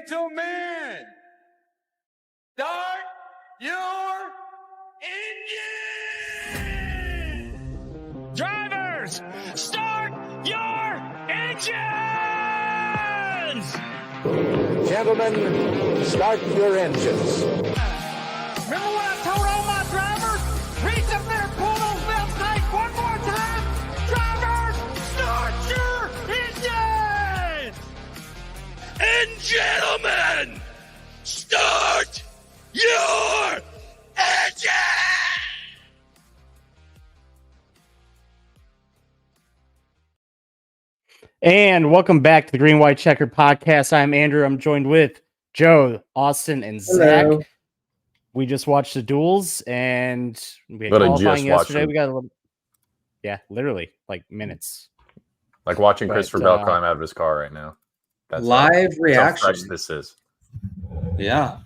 gentlemen, start your engine! Drivers, start your engines! Gentlemen, start your engines. Remember what I told all my drivers? Reach up there, pull those belts tight one more time. Drivers, start your engines! And gentlemen, start your engines! And welcome back to the Green White Checker Podcast. I'm Andrew. I'm joined with Joe, Austin, and Zach. Hello. We just watched the duels, and we had But I qualifying just watched yesterday. them. We got a little, literally like minutes. Like watching But, Christopher Bell climb out of his car right now. That's Live that's how reaction. fresh this is. Yeah.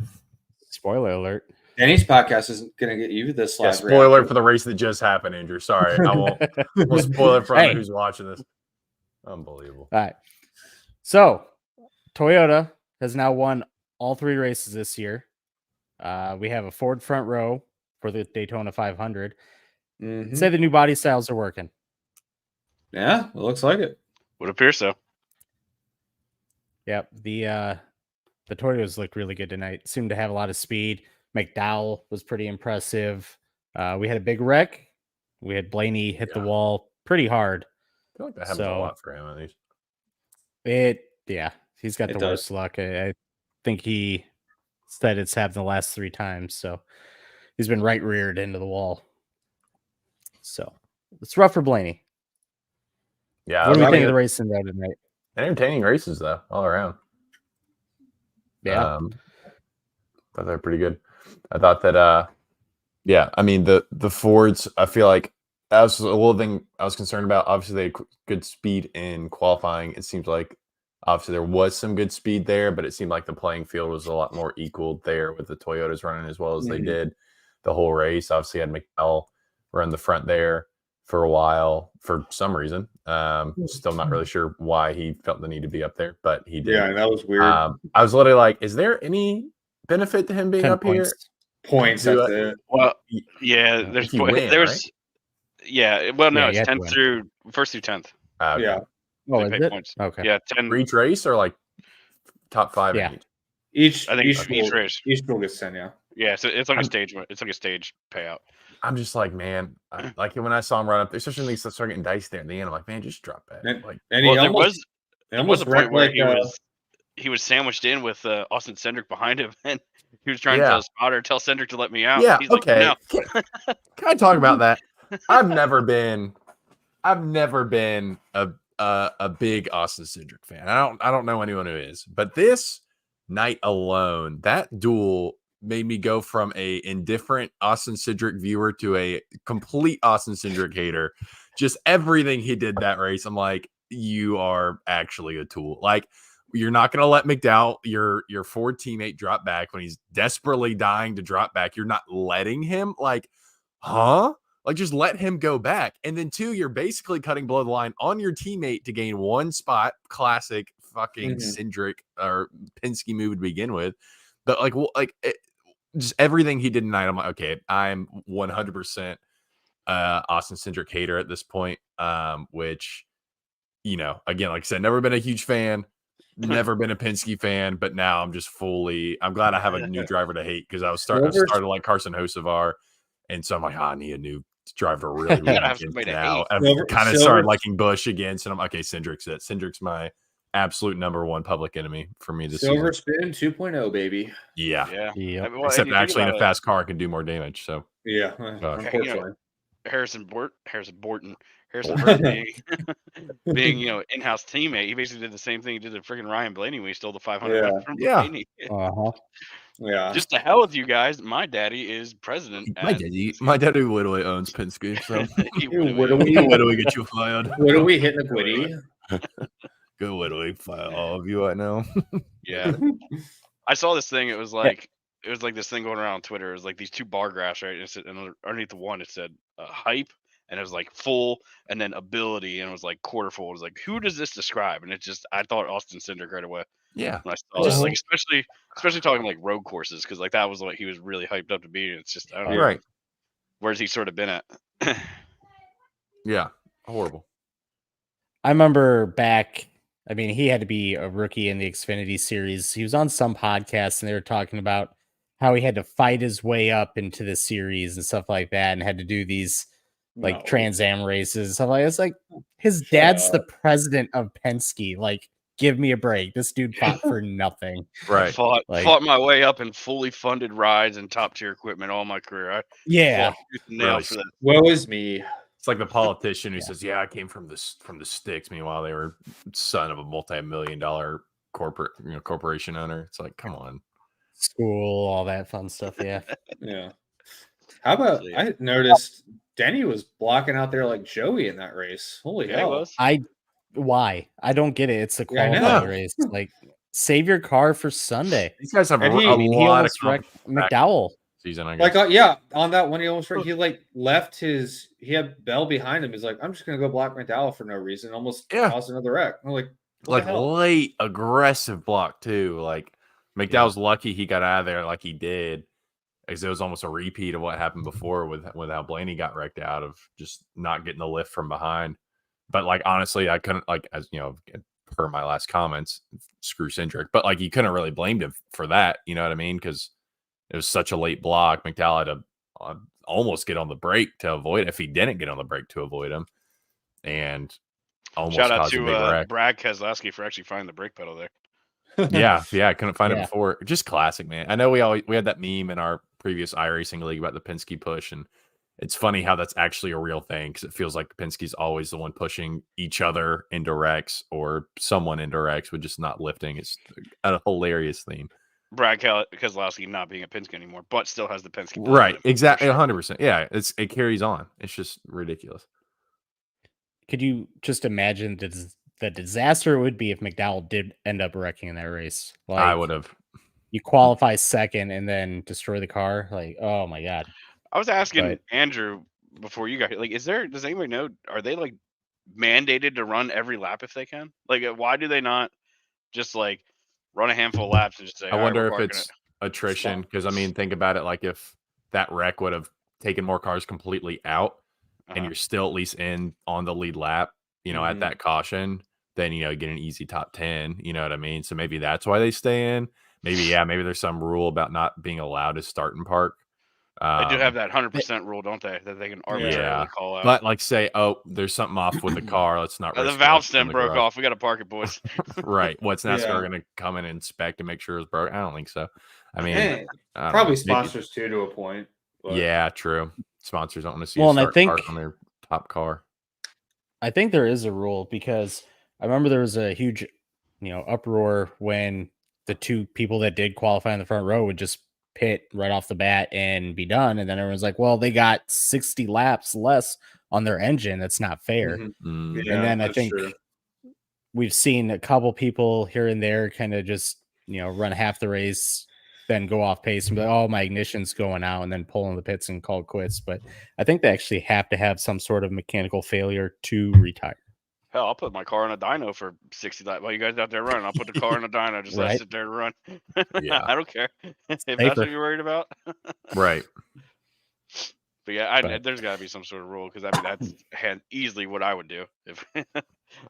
Spoiler alert. Danny's podcast isn't going to get you this Yeah, live spoiler reaction. for the race that just happened, Andrew. Sorry, I won't spoil it for Hey. anyone who's watching this. Unbelievable. All right. So, Toyota has now won all 3 races this year. We have a Ford front row for the Daytona 500. Mhm. Say the new body styles are working. Yeah, it looks like it. Would appear so. Yep. The Toyotas looked really good tonight. Seemed to have a lot of speed. McDowell was pretty impressive. We had a big wreck. We had Blaney hit the wall pretty hard. I feel like that happens So- a lot for him at least. He's got It the does. worst luck. I think he said it's happened the last 3 times. So he's been right reared into the wall. So it's rough for Blaney. Yeah, What do we I think mean, of the racing though tonight? entertaining races though, all around. Yeah. Thought they're pretty good. I thought that I mean the Fords, I feel like that was a little thing I was concerned about. Obviously they had good speed in qualifying. It seems like obviously there was some good speed there, but it seemed like the playing field was a lot more equal there with the Toyotas running as well as they Mhm. did the whole race. Obviously had McDowell run the front there for a while for some reason. Still not really sure why he felt the need to be up there, but he did. Yeah, that was weird. I was literally like, is there any benefit to him being 10 up here? points. Points, do that's it. it. Well, Y- yeah, there's if you win, there's yeah. Well, no, Yeah, you it's have to 10th win. through first through 10th. Okay. Yeah. Oh, They is pay it? points. Okay. Yeah, 10. For each race or like top 5 Yeah. in each? Each I think each each will, race. each will get 10, yeah. Yeah, so it's like I'm- a stage. It's like a stage payout. I'm just like, man, like when I saw him run up there, especially when they start getting diced there at the end, I'm like, man, just drop back. And- Like, And Well, he there almost, was he there was almost a point wrecked where like he was sandwiched in with Austin Cindric behind him, and he was trying Yeah. to tell spotter, tell Cindric to let me out. yeah, He's like, okay. no. Can I talk about that? I've never been a big Austin Cindric fan. I don't know anyone who is, but this night alone, that duel made me go from a indifferent Austin Cindric viewer to a complete Austin Cindric hater. Just everything he did that race, I'm like, you are actually a tool. Like, you're not going to let McDowell, your Ford teammate, drop back when he's desperately dying to drop back. You're not letting him. Like, huh? Like, just let him go back. And then 2, you're basically cutting below the line on your teammate to gain 1 spot. Classic fucking Cindric or Penske move to begin with. But just everything he did tonight, I'm like, okay, I'm 100% Austin Cindric hater at this point. Which, again, like I said, never been a huge fan, never been a Penske fan, but now I'm just I'm glad I have a new driver to hate because I started like Carson Hocevar, and so I'm like, I need a new driver to really gotta have against somebody to now. hate. I've kind of started liking Busch again, so I'm okay. Cindric's my absolute number 1 public enemy for me this season. Silver Spin 2.0, baby. Yeah. Yeah. Yep. I mean, well, Except and you think actually in about a it, fast car can do more damage. So Yeah, Okay, unfortunately. Harrison Burton being in-house teammate, he basically did the same thing he did to freaking Ryan Blaney when he stole the 500 Yeah. from Yeah. Blaney. Uh-huh. Yeah. Just to hell with you guys. My daddy is president. my daddy literally owns Penske, so He What do would- we we get you fired? what are we hitting the Gwitty? Go literally fire all of you right now. Yeah. I saw this thing. It was like this thing going around on Twitter. It was like these 2 bar graphs, right? And underneath the one, it said hype and it was like full and then ability, and it was like quarter full. It was like, who does this describe? And it just, I thought Austin Cindric right away Yeah. when I saw that. Like especially talking like road courses, because like that was what he was really hyped up to be. And it's just, I don't know. Right. Where's he sort of been at? Yeah. Horrible. I remember back, I mean, he had to be a rookie in the Xfinity series. He was on some podcast and they were talking about how he had to fight his way up into the series and stuff like that, and had to do these like Trans Am races and stuff like that. It's like his dad's the president of Penske. Like, give me a break. This dude fought for nothing. Right. Fought my way up in fully funded rides and top tier equipment all my career. I fought tooth and nail for that. Woe is me. It's like the politician who says, "Yeah, I came from the sticks." Meanwhile, they were son of a multi-million-dollar corporation owner. It's like, come on. School, all that fun stuff. Yeah. Yeah. How about I noticed Denny was blocking out there like Joey in that race. Holy hell! Why? I don't get it. It's a Yeah, I qualifying know. race. Like, save your car for Sunday. These guys have And a he lot of almost wrecked McDowell. season, I guess. Like, yeah, on that one, he almost he like left his. He had Bell behind him. He's like, I'm just gonna go block McDowell for no reason. Almost caused another wreck. I'm like, what the hell? Late aggressive block too. Like McDowell's lucky he got out of there like he did, because it was almost a repeat of what happened before with how Blaney got wrecked out of just not getting the lift from behind. But like, honestly, I couldn't, like, as you know, per my last comments, screw Cindric, but like, you couldn't really blame him for that. You know what I mean? Because it was such a late block. McDowell had to almost get on the brake to avoid it, if he didn't get on the brake to avoid him, and almost Shout out caused a big to wreck. Brad Keselowski for actually finding the brake pedal there. yeah, I couldn't find it before. Just classic, man. I know we had that meme in our previous iRacing league about the Penske push, and it's funny how that's actually a real thing, because it feels like Penske's always the one pushing each other into wrecks or someone into wrecks with just not lifting. It's a hilarious theme. Brad Keselowski not being a Penske anymore, but still has the Penske. Right, exactly, 100%. Yeah, it carries on. It's just ridiculous. Could you just imagine the disaster it would be if McDowell did end up wrecking in that race? Like, I would have. You qualify second and then destroy the car. Like, oh my god. I was asking Andrew before you got here, like, does anybody know, are they like mandated to run every lap if they can? Like, why do they not just like run a handful of laps and just say, I wonder if it's attrition, because I mean, think about it, like if that wreck would have taken more cars completely out and you're still at least in on the lead lap, at that caution, then you get an easy top 10, you know what I mean? So maybe that's why they stay in. Maybe there's some rule about not being allowed to start and park. They do have that 100% rule, don't they? That they can arbitrarily call out. But like, say, oh, there's something off with the car. Let's not. The valve stem broke off. We got to park it, boys. Right. What's NASCAR going to come in and inspect and make sure it's broke? I don't think so. I mean, probably sponsors too, to a point. But. Yeah, true. Sponsors don't want to see a park on their top car. I think there is a rule, because I remember there was a huge, uproar when the two people that did qualify in the front row would just pit right off the bat and be done, and then everyone's like, well, they got 60 laps less on their engine. That's not fair. Mm-hmm. Yeah, and then I think we've seen a couple people here and there kind of just run half the race, then go off pace and be like, oh, my ignition's going out, and then pull in the pits and call quits. But I think they actually have to have some sort of mechanical failure to retire. Hell, I'll put my car on a dyno for 60 laps while you guys out there running. I'll put the car on a dyno, just let it sit there and run. Yeah. I don't care if that's what you're worried about. Right. But yeah, there's got to be some sort of rule, because I mean that's easily what I would do. If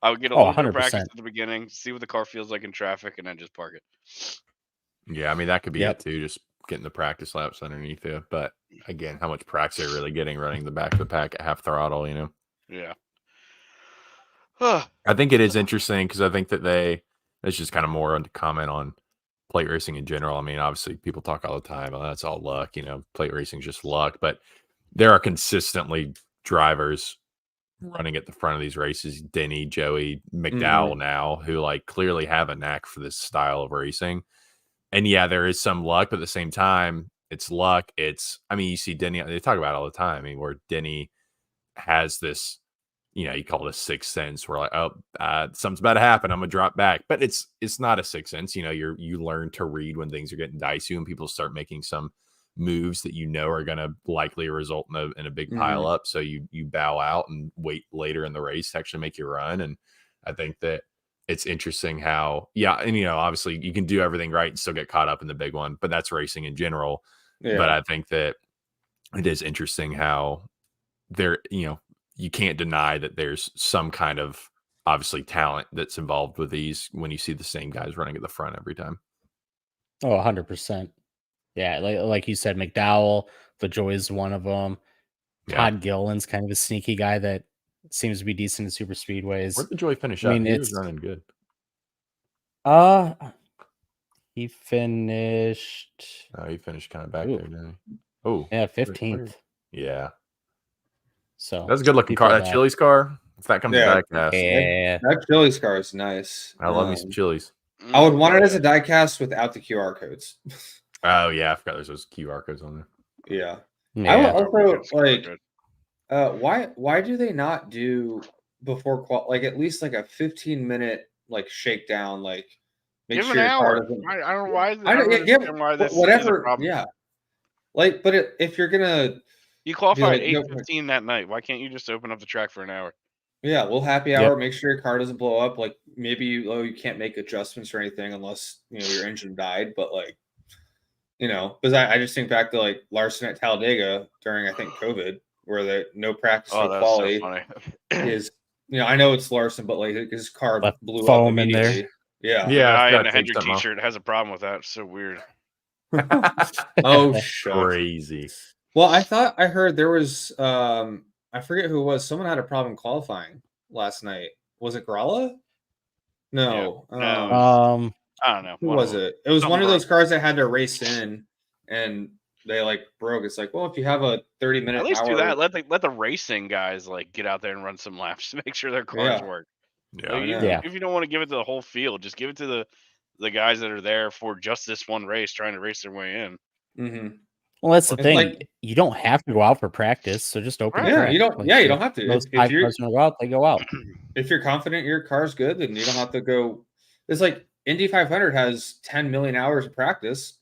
I would get a little bit of practice at the beginning, see what the car feels like in traffic, and then just park it. Yeah, I mean that could be it too, just getting the practice laps underneath it. But again, how much practice are you really getting running the back of the pack at half throttle? Yeah. I think it is interesting, because I think that it's just kind of more to comment on plate racing in general. I mean, obviously people talk all the time, oh, that's all luck, plate racing is just luck, but there are consistently drivers running at the front of these races, Denny, Joey, McDowell now, who like clearly have a knack for this style of racing. And yeah, there is some luck, but at the same time, it's luck. You see Denny, they talk about it all the time. I mean, where Denny has this, you call it a sixth sense, where like, oh, something's about to happen, I'm gonna drop back. But it's not a sixth sense. You learn to read when things are getting dicey, when people start making some moves that you know are going to likely result in a big Mhm. pile up. So you bow out and wait later in the race to actually make your run. And I think that it's interesting how, and obviously you can do everything right and still get caught up in the big one, but that's racing in general. Yeah. But I think that it is interesting how there, you can't deny that there's some kind of obviously talent that's involved with these when you see the same guys running at the front every time. Oh, 100%. Yeah, like you said, McDowell, LaJoy is one of them. Todd Gilliland's kind of a sneaky guy that seems to be decent in super speedways. Where'd LaJoy finish I up? mean, He was it's running good. he finished. Oh, he finished kind of back there, didn't he? Oh, yeah, 15th. Yeah. So that's a good looking car. That Chili's car. If that comes to diecast. Yeah. That Chili's car is nice. I love me some Chili's. I would want it as a diecast without the QR codes. Oh yeah, I forgot there's those QR codes on there. Yeah. Yeah. I would also like why do they not do before like at least like a 15-minute like shakedown, like make Give sure an your car hour. doesn't I don't know why. I don't don't understand why this is a whatever. problem. Yeah. Like, but if you're gonna You qualified like, 8:15 that night. Why can't you just open up the track for an hour? yeah, we'll happy hour, make sure your car doesn't blow up. Like maybe you can't make adjustments or anything unless your engine died, but like because I just think back to like Larson at Talladega during I think COVID, where the no practice, no quality. So funny. Is I know it's Larson, but like his car blew up foam in there. immediately. Yeah, The guy in a Hendrick t-shirt has a problem with that. It's so weird. Oh, shit. Crazy. Well, I heard there was I forget who it was. Someone had a problem qualifying last night. Was it Gralla? No. I don't know. Who was it? It was one of those cars that had to race in and they like broke. It's like, well, if you have a 30-minute at least hour, do that. Let the racing guys like get out there and run some laps to make sure their cars work. Yeah. If you don't want to give it to the whole field, just give it to the guys that are there for just this one race, trying to race their way in. Mm-hmm. Well, that's the thing. Like, you don't have to go out for practice, so just open. Yeah, you don't. Like, you don't have to. Most if you're going to go out, they go out. If you're confident your car's good, then you don't have to go. It's like Indy 500 has 10 million hours of practice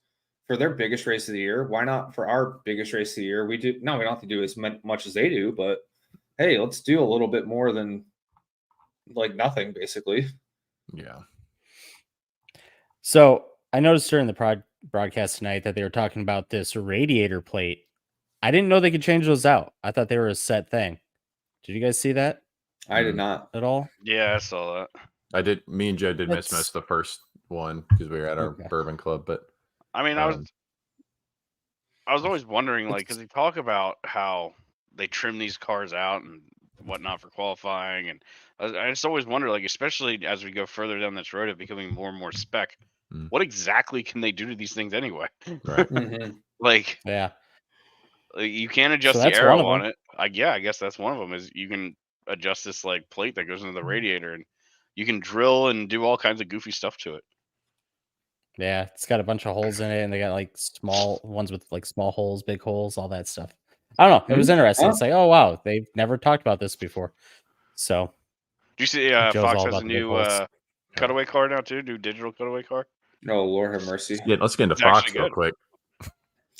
for their biggest race of the year. Why not for our biggest race of the year? We don't have to do as much as they do, but hey, let's do a little bit more than like nothing, basically. Yeah. So I noticed during the broadcast tonight that they were talking about this radiator plate. I didn't know they could change those out. I thought they were a set thing. Did you guys see that? I did not at all. Yeah, I saw that. I did. Me and Joe did miss most of the first one because we were at our bourbon club. But I mean, I was always wondering, like, because they talk about how they trim these cars out and whatnot for qualifying, and I just always wonder, like, especially as we go further down this road of becoming more and more spec, what exactly can they do to these things anyway? Right. Like, you can't adjust the aero on it. I guess that's one of them. Is you can adjust this like plate that goes into the radiator, and you can drill and do all kinds of goofy stuff to it. Yeah, it's got a bunch of holes in it, and they got like small ones with like small holes, big holes, all that stuff. I don't know. It was interesting. It's like, oh wow, they've never talked about this before. So, do you see Fox has a new cutaway car now too? New digital cutaway car. Oh Lord have mercy. Yeah, let's get into Fox real quick.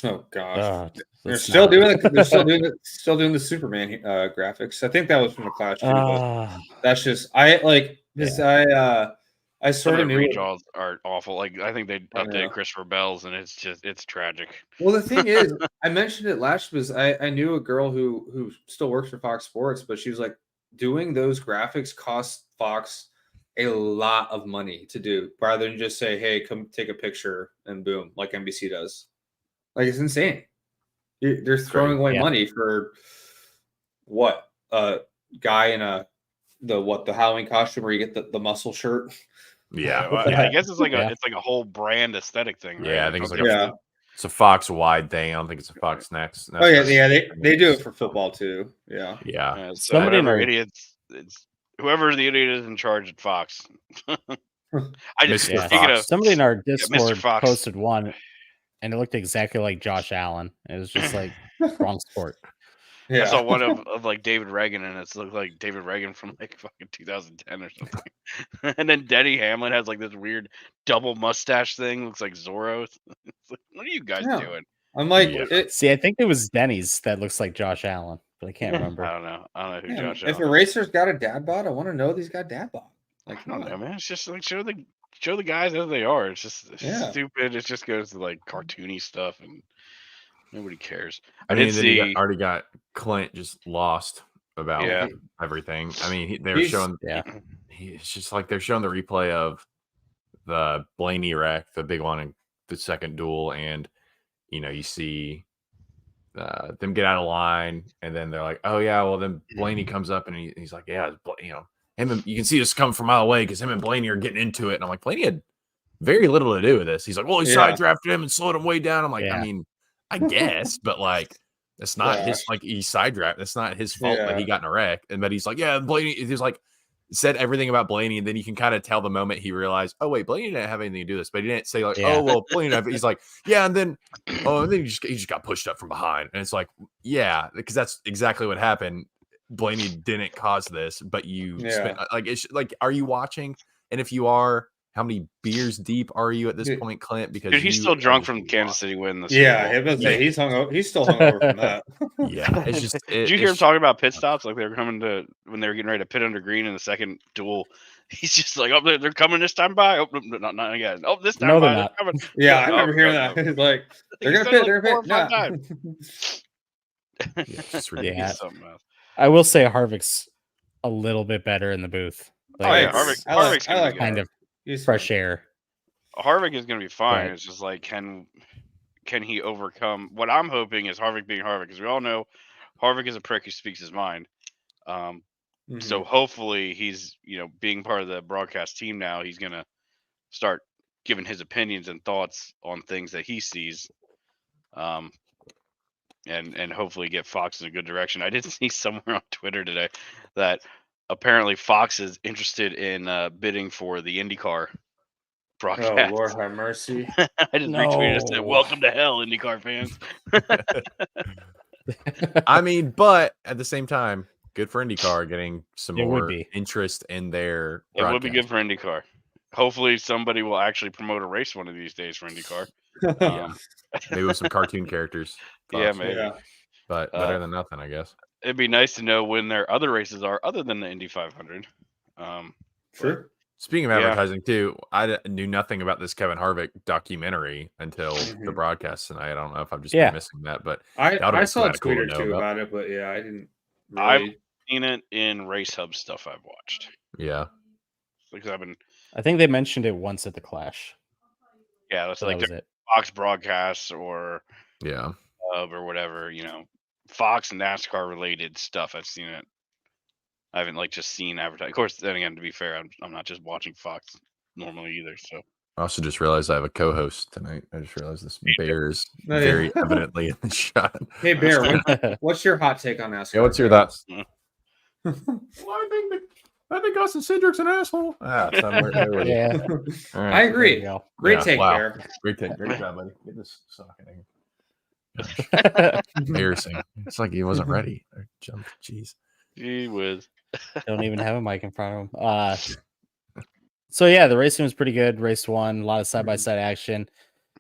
Oh gosh, they're still doing the Superman graphics. I think that was from the Clash too, but that's just I sort of knew redraws are awful. Like I think they updated Christopher Bell's, and it's tragic. Well, the thing is, I mentioned it last was I knew a girl who still works for Fox Sports, but she was like, doing those graphics costs Fox a lot of money to do, rather than just say, "Hey, come take a picture," and boom, like NBC does. Like it's insane. They're throwing away money for what? A guy in the Halloween costume where you get the muscle shirt. Yeah, I guess it's like it's like a whole brand aesthetic thing. Right? Yeah, I think it's like it's a Fox wide thing. I don't think it's a Fox Next. Oh yeah, they do it for football too. Yeah. So whatever idiots, it's whoever the idiot is in charge at Fox. I just somebody in our Discord posted one, and it looked exactly like Josh Allen. It was just like wrong sport. Yeah. I saw one of like David Reagan, and it looked like David Reagan from like fucking 2010 or something. And then Denny Hamlin has like this weird double mustache thing, looks like Zorro. It's like, what are you guys doing? I'm like, Yeah. See, I think it was Denny's that looks like Josh Allen, but I can't Yeah. remember. I don't know. I don't know who yeah, Josh if a Allen is. racer's got a dad bod, I want to know that he's got dad bod. I Like, don't come know, on. man. It's just like show the guys as they are. It's just Yeah. stupid. It just goes to like cartoony stuff, and nobody cares. I I mean, did then you see. already got Clint just lost about Yeah. everything. I mean, they were He's- showing. Yeah. It's just like they're showing the replay of the Blaney wreck, the big one in the second duel, and you see them get out of line, and then they're like, "Oh yeah, well then Blaney comes up and he's like, yeah, him and you can see this come from a mile away because him and Blaney are getting into it." And I'm like, Blaney had very little to do with this. He's like, "Well, he Yeah. side drafted him and slowed him way down." I'm like, Yeah. I mean, I guess, but like, that's not his Gosh. like he side draft. That's not his fault that he Yeah. got in a wreck. And but he's like, yeah, Blaney. He's like said everything about Blaney, and then you can kind of tell the moment he realized, oh wait, Blaney didn't have anything to do with this, but he didn't say like, Yeah. oh well, Blaney. He's like, yeah, and then and then he just got pushed up from behind, and it's like, yeah, because that's exactly what happened. Blaney didn't cause this, but you spent like it's like, are you watching? And if you are, how many beers deep are you at this point, Clint? Because Dude, he's you still are drunk just from Kansas City winning the Yeah, Super Bowl. he's he's still hungover from that. Yeah, it's just. Did you hear him talking about pit stops? Like they were coming to when they were getting ready to pit under green in the second duel. He's just like, oh, they're coming this time by. Oh, no, not again. Oh, this time No, by. they're They're not. coming. Yeah, I No, remember hearing no, that. no. It's like they're He's gonna done pit. it, like, They're 4 or 5 gonna times. pit. Yeah, it's just Yeah. ridiculous. Something else. I will say Harvick's a little bit better in the booth. Oh yeah, it's Harvick's I like kind of He's fresh fun. air. Harvick is going to be fine. But- It's just like, can he overcome? What I'm hoping is Harvick being Harvick, because we all know Harvick is a prick who speaks his mind. So hopefully he's being part of the broadcast team now. He's going to start giving his opinions and thoughts on things that he sees, and hopefully get Fox in a good direction. I did see somewhere on Twitter today that apparently Fox is interested in bidding for the IndyCar broadcast. Oh Lord, have mercy. I just retweeted and said, No. "Welcome to hell, IndyCar fans." I mean, but at the same time, good for IndyCar getting some It would more be. interest in their. It would be good broadcast. for IndyCar. Hopefully, somebody will actually promote a race one of these days for IndyCar. Yeah. Maybe with some cartoon characters. Yeah, Thoughts. maybe. Yeah. But better than nothing, I guess. It'd be nice to know when their other races are, other than the Indy 500. True. Speaking of Yeah. advertising, too, I knew nothing about this Kevin Harvick documentary until the broadcast tonight. I don't know if I'm just been missing that, but I that would've been saw a kinda cool tweet to or know two about. about it, but yeah, I didn't. I've Really... seen it in Race Hub stuff I've watched. Yeah. Because I've been, I think they mentioned it once at the Clash. yeah, that's So like that was their it. Fox broadcasts or Yeah. or whatever, Fox and NASCAR related stuff. I've seen it. I haven't just seen advertising. Of course, then again, to be fair, I'm not just watching Fox normally either. So I also just realized I have a co-host tonight. I just realized this bear is Oh, yeah. very evidently in the shot. Hey Bear, what's your hot take on NASCAR? Yeah, what's your Bear? thoughts? Well, I think Austin Cindric's an asshole. Yeah. All right. I agree. There you go. Great Yeah, take, wow. Bear. Great take. Great job, buddy. Get this sock in here. Embarrassing. It's like he wasn't ready. I jumped. Jeez. gee whiz. Don't even have a mic in front of him. So yeah, the racing was pretty good. Race 1, a lot of side-by-side action.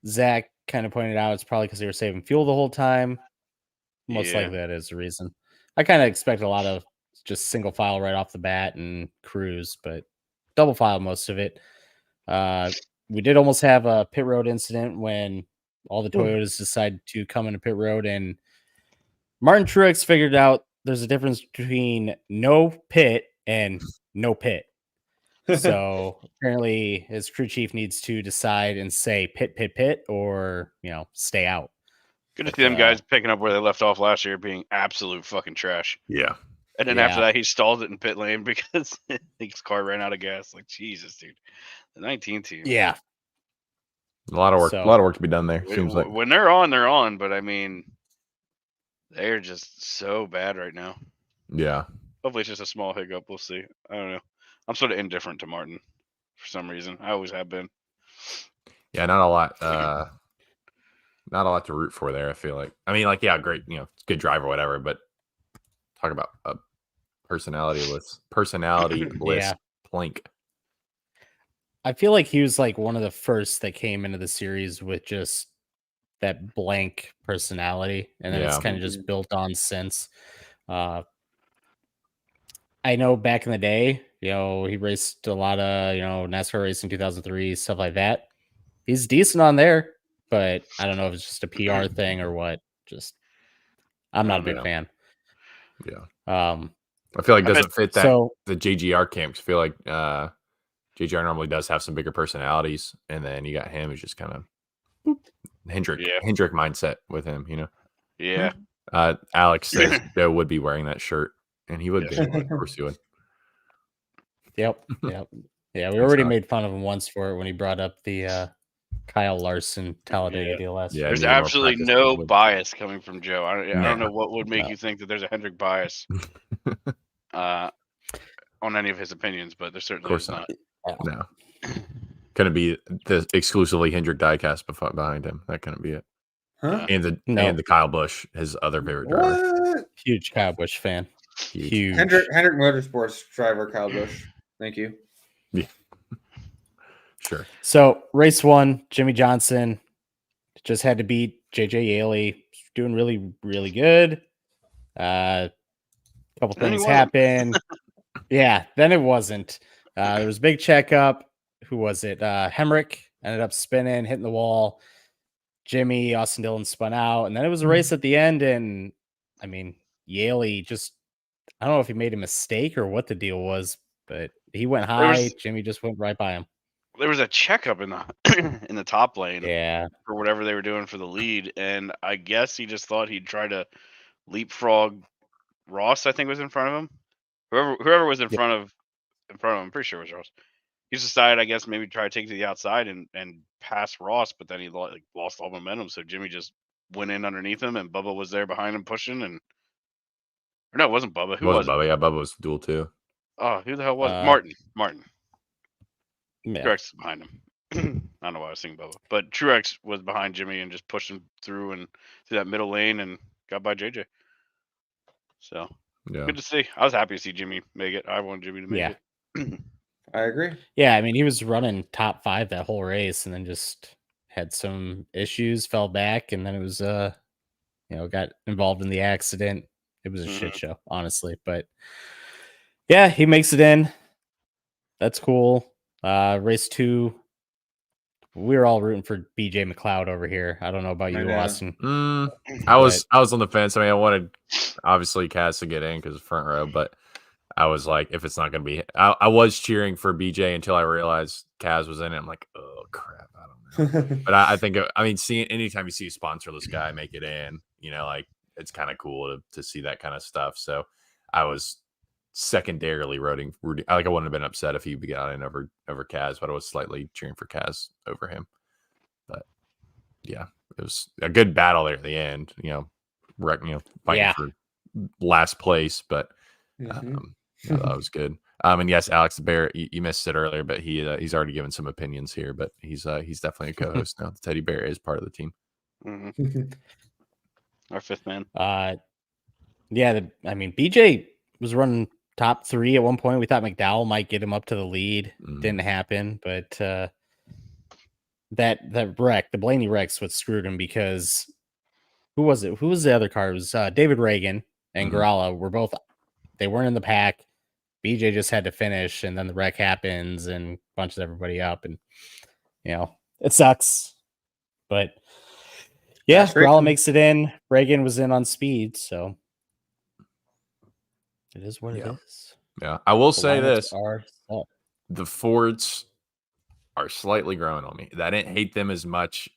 Zach kind of pointed out it's probably because they were saving fuel the whole time. Most Yeah. likely that is the reason. I kind of expect a lot of just single file right off the bat and cruise, but double file most of it. We did almost have a pit road incident when all the Toyotas decided to come into pit road, and Martin Truex figured out there's a difference between no pit and no pit. So apparently his crew chief needs to decide and say pit, or, stay out. Good to see them guys picking up where they left off last year, being absolute fucking trash. Yeah. And then after that, he stalled it in pit lane because his car ran out of gas. Like, Jesus, dude. The 19 team. Yeah. A lot of work. So- A lot of work to be done there. Seems like. When they're on, they're on. But I mean, they're just so bad right now. Yeah. Hopefully, it's just a small hiccup. We'll see. I don't know. I'm sort of indifferent to Martin for some reason. I always have been. Yeah, not a lot. Not a lot to root for there. I feel like. I mean, yeah, great. Good driver, whatever. But talk about a personality-less Yeah. Plink. I feel like he was one of the first that came into the series with just that blank personality, and then it's Yeah. kind of just built on since. I know back in the day, he raced a lot of, NASCAR racing 2003, stuff like that. He's decent on there, but I don't know if it's just a PR thing or what. Just, I'm not a big fan. Yeah. Um, I feel like it I bet- doesn't fit so the JGR camps. I feel like JGR normally does have some bigger personalities, and then you got him who's just kind of Hendrick mindset with him, Yeah. Alex says Joe would be wearing that shirt, and he would be. Of course he would. Yep. Yeah, we already made fun of him once for it when he brought up the Kyle Larson Talladega deal last year. There's absolutely no bias coming from Joe. I don't know what would make you think that there's a Hendrick bias on any of his opinions, but there certainly is not. No. Couldn't be the exclusively Hendrick diecast behind him. That couldn't be it. Huh? And the Kyle Busch, his other favorite driver. What? Huge Kyle Busch fan. Huge. Hendrick Motorsports driver Kyle Busch. Thank you. Yeah. Sure. So race 1, Jimmy Johnson just had to beat JJ Yaley. Doing really, really good. A couple things happened. Yeah, then it wasn't. There was a big checkup. Who was it? Hemrick ended up spinning, hitting the wall. Jimmy, Austin Dillon spun out. And then it was a race at the end. And I mean, Yaley just, I don't know if he made a mistake or what the deal was, but he went high. Jimmy just went right by him. There was a checkup in the in the top lane, for whatever they were doing for the lead, and I guess he just thought he'd try to leapfrog Ross. I think was in front of him. Whoever was in front of him, I'm pretty sure it was Ross. He decided, I guess, maybe try to take to the outside and pass Ross, but then he lost all momentum. So Jimmy just went in underneath him, and Bubba was there behind him pushing. Or no, it wasn't Bubba. Who was it? Bubba? Yeah, Bubba was dual too. Oh, who the hell was it? Martin. Yeah. Truex was behind him. I don't know why I was singing Bubba, but Truex was behind Jimmy and just pushed him through that middle lane and got by JJ. So good to see. I was happy to see Jimmy make it. I wanted Jimmy to make it. I agree. Yeah, I mean, he was running top 5 that whole race, and then just had some issues, fell back, and then it was got involved in the accident. It was a shit show, honestly. But yeah, he makes it in. That's cool. Race 2, we were all rooting for BJ McLeod over here. I don't know about you, Austin. I was on the fence. I mean, I wanted obviously Kaz to get in because of front row, but I was like, if it's not going to be, I was cheering for BJ until I realized Kaz was in it. I'm like, oh crap, I don't know. But I think, seeing anytime you see a sponsorless guy make it in, like it's kind of cool to see that kind of stuff. So I was secondarily rooting. I wouldn't have been upset if he got in over Kaz, but I was slightly cheering for Kaz over him. But yeah, it was a good battle there at the end. Fighting for last place, but that was good. And yes, Alex Bear, you missed it earlier, but he's already given some opinions here. But he's definitely a co-host now. The Teddy Bear is part of the team. Our 5th man. BJ was running top 3 at one point. We thought McDowell might get him up to the lead. Didn't happen, but that wreck, the Blaney wreck's what screwed him, because who was it? Who was the other car? It was David Reagan and Gralla they weren't in the pack. BJ just had to finish, and then the wreck happens and bunches everybody up, and it sucks. But yeah, Gralla makes it in. Reagan was in on speed, so it is what it is. Yeah, I will say this: the Fords are slightly growing on me. I didn't hate them as much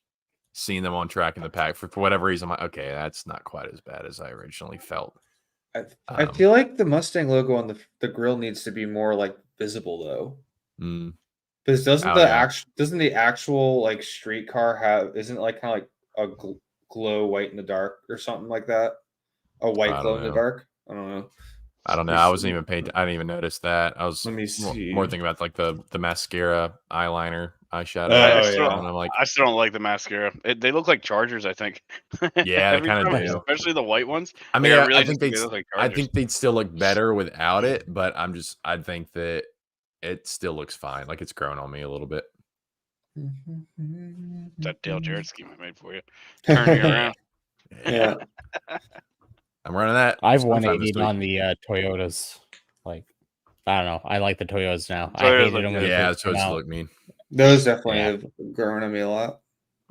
seeing them on track in the pack. For whatever reason, I'm like, okay, that's not quite as bad as I originally felt. I feel like the Mustang logo on the grill needs to be more like visible though. Because doesn't the actual like street car isn't it like kind of like a glow white in the dark or something like that? A white glow in the dark? I don't know. I wasn't even paying. I didn't even notice that. I was more thinking about like the mascara, eyeliner, eyeshadow. I still don't like the mascara. They look like Chargers, I think. Yeah, they kind of do. Especially the white ones. I mean, I think they'd still look better without it, but I think that it still looks fine. Like it's grown on me a little bit. That Dale Jarrett scheme I made for you. Turn me around. Yeah. I'm running that. I've sometime this 180'd week. on the Toyotas. Like, I don't know. I like the Toyotas now. I Toyotas hated look them when good. they Yeah, first so came it's out. look mean. Those definitely Yeah. have grown on me a lot.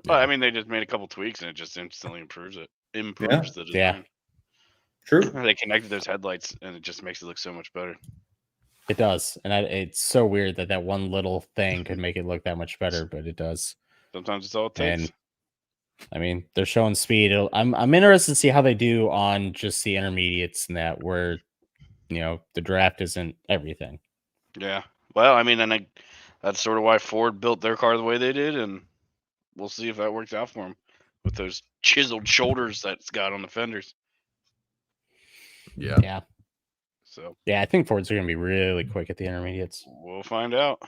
Well, Yeah. I mean, they just made a couple tweaks and it just instantly improves it. Improves the Yeah. design. True. They connected those headlights and it just makes it look so much better. It does. And it's so weird that one little thing could make it look that much better, but it does. Sometimes it's all it takes. And I mean, they're showing speed. I'm interested to see how they do on just the intermediates and that where, the draft isn't everything. Yeah. Well, I mean, and that's sort of why Ford built their car the way they did, and we'll see if that works out for them with those chiseled shoulders that's got on the fenders. Yeah. Yeah. So Yeah, I think Fords are going to be really quick at the intermediates. we'll find out.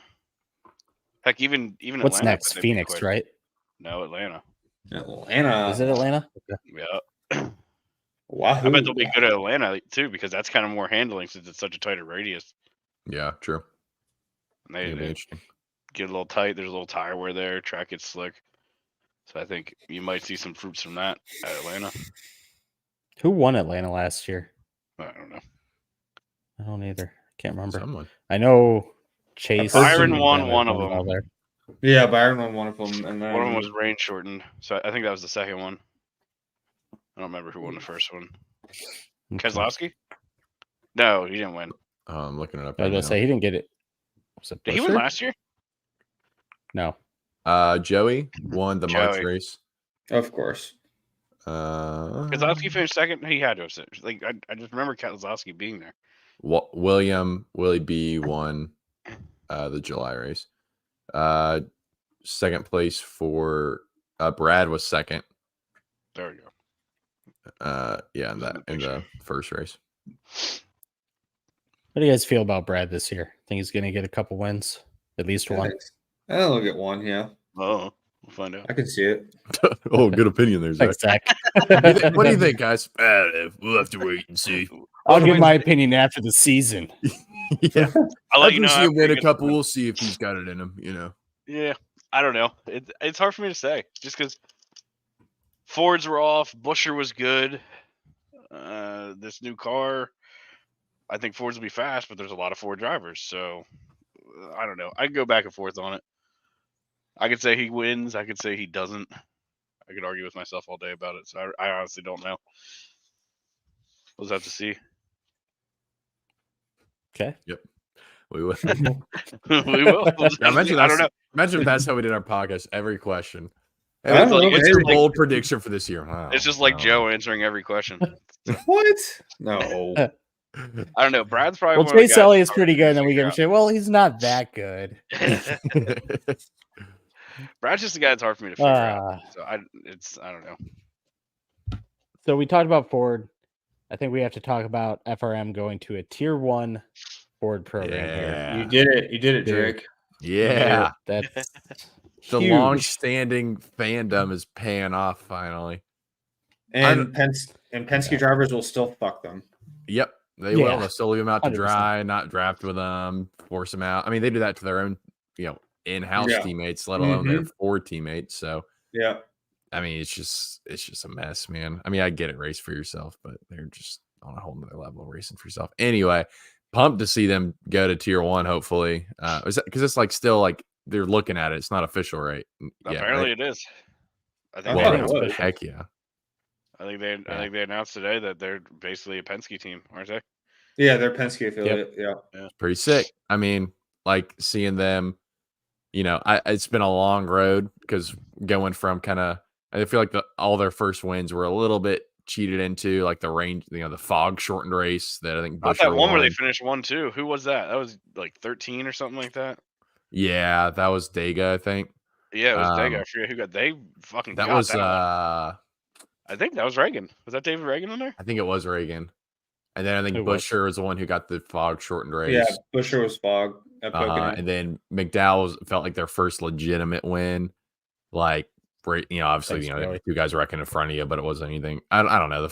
Heck, even What's Atlanta, next? they'd be Phoenix, quick. right? No, Atlanta. Atlanta. Is it Atlanta? Okay. Yeah. Wahoo. I bet they'll be good at Atlanta too because that's kind of more handling since it's such a tighter radius. Yeah, true. And they It'll be interesting. get a little tight. There's a little tire wear there. Track gets slick. So I think you might see some fruits from that at Atlanta. Who won Atlanta last year? I don't know. I don't either. Can't remember. Someone. I know Chase. Byron and won them one have of won them. all there. Yeah, Byron won one of them, and then One of them was rain shortened. So I think that was the second one. I don't remember who won the first one. Okay. Keselowski? No, he didn't win. I'm looking it up. I was Right going to say he didn't get it. Was it Did he win Buescher? last year? No. Joey won the March Joey. race. of course. Keselowski finished second. He had to have finished. Like I just remember Keselowski being there. Willie B won the July race. Second place for Brad was second. There we go. Yeah, in the first race. What do you guys feel about Brad this year? Think he's going to get a couple wins? At least one? I think he'll get one. Yeah, Oh, we'll find out. I can see it. Oh, good opinion there, Zach. Thanks, Zach. What do you think, guys? We'll have to wait and see. I'll give my opinion after the season. Yeah, I'll let you know. see him after win he a gets- couple. We'll see if he's got it in him. Yeah, I don't know. It's hard for me to say just because Fords were off. Buescher was good. This new car, I think Fords will be fast, but there's a lot of Ford drivers, so I don't know. I could go back and forth on it. I could say he wins. I could say he doesn't. I could argue with myself all day about it. So I honestly don't know. We'll just have to see. Okay. We will. We will. Now, imagine I don't know. Imagine if that's how we did our podcast. Every question. I don't know, What's your maybe- bold prediction for this year? It's just like Joe answering every question. What? No. I don't know. Brad's probably Well, one of the Chase guys Elliott's that's pretty hard good, to and then we give him figure shit. Well, he's not that good. out. Brad's just a guy that's hard for me to figure out. So I don't know. So we talked about Ford. I think we have to talk about FRM going to a tier 1 Ford program here. Yeah. You did it. You did it, Dude. Drake. Yeah. That's The huge. long-standing fandom is paying off finally. And Penske drivers will still fuck them. Yep, they Yeah. will. They'll still leave them out to 100%. dry, not draft with them, force them out. I mean, they do that to their own, in-house Yeah. teammates, let alone their Ford teammates. So, Yeah. I mean, it's just a mess, man. I mean, I get it, race for yourself, but they're just on a whole nother level of racing for yourself. Anyway, pumped to see them go to tier 1. Hopefully, because it's like still like they're looking at it. It's not official, right? Apparently it is. I think Well, they it announced, was. heck yeah. I think they announced today that they're basically a Penske team, aren't they? Yeah, they're Penske affiliate. Yeah. Pretty sick. I mean, like seeing them, it's been a long road because going from I feel like all their first wins were a little bit cheated into, like the range, the fog shortened race that I think Not Buescher that one where they won. finished 1-2. Who was that? That was like 13 or something like that. Yeah, that was Dega, I think. Yeah, it was Dega. Um, I forget who got. They fucking That got was that one. I I think that was Reagan. Was that David Reagan in there? think it was Reagan. And then I think It was. Buescher was the one who got the fog shortened race. Yeah. Buescher was fog at Pocono. And then McDowell felt like their first legitimate win. Like, obviously, Thanks, Joey. two guys wrecking in front of you, but it wasn't anything. I don't know. The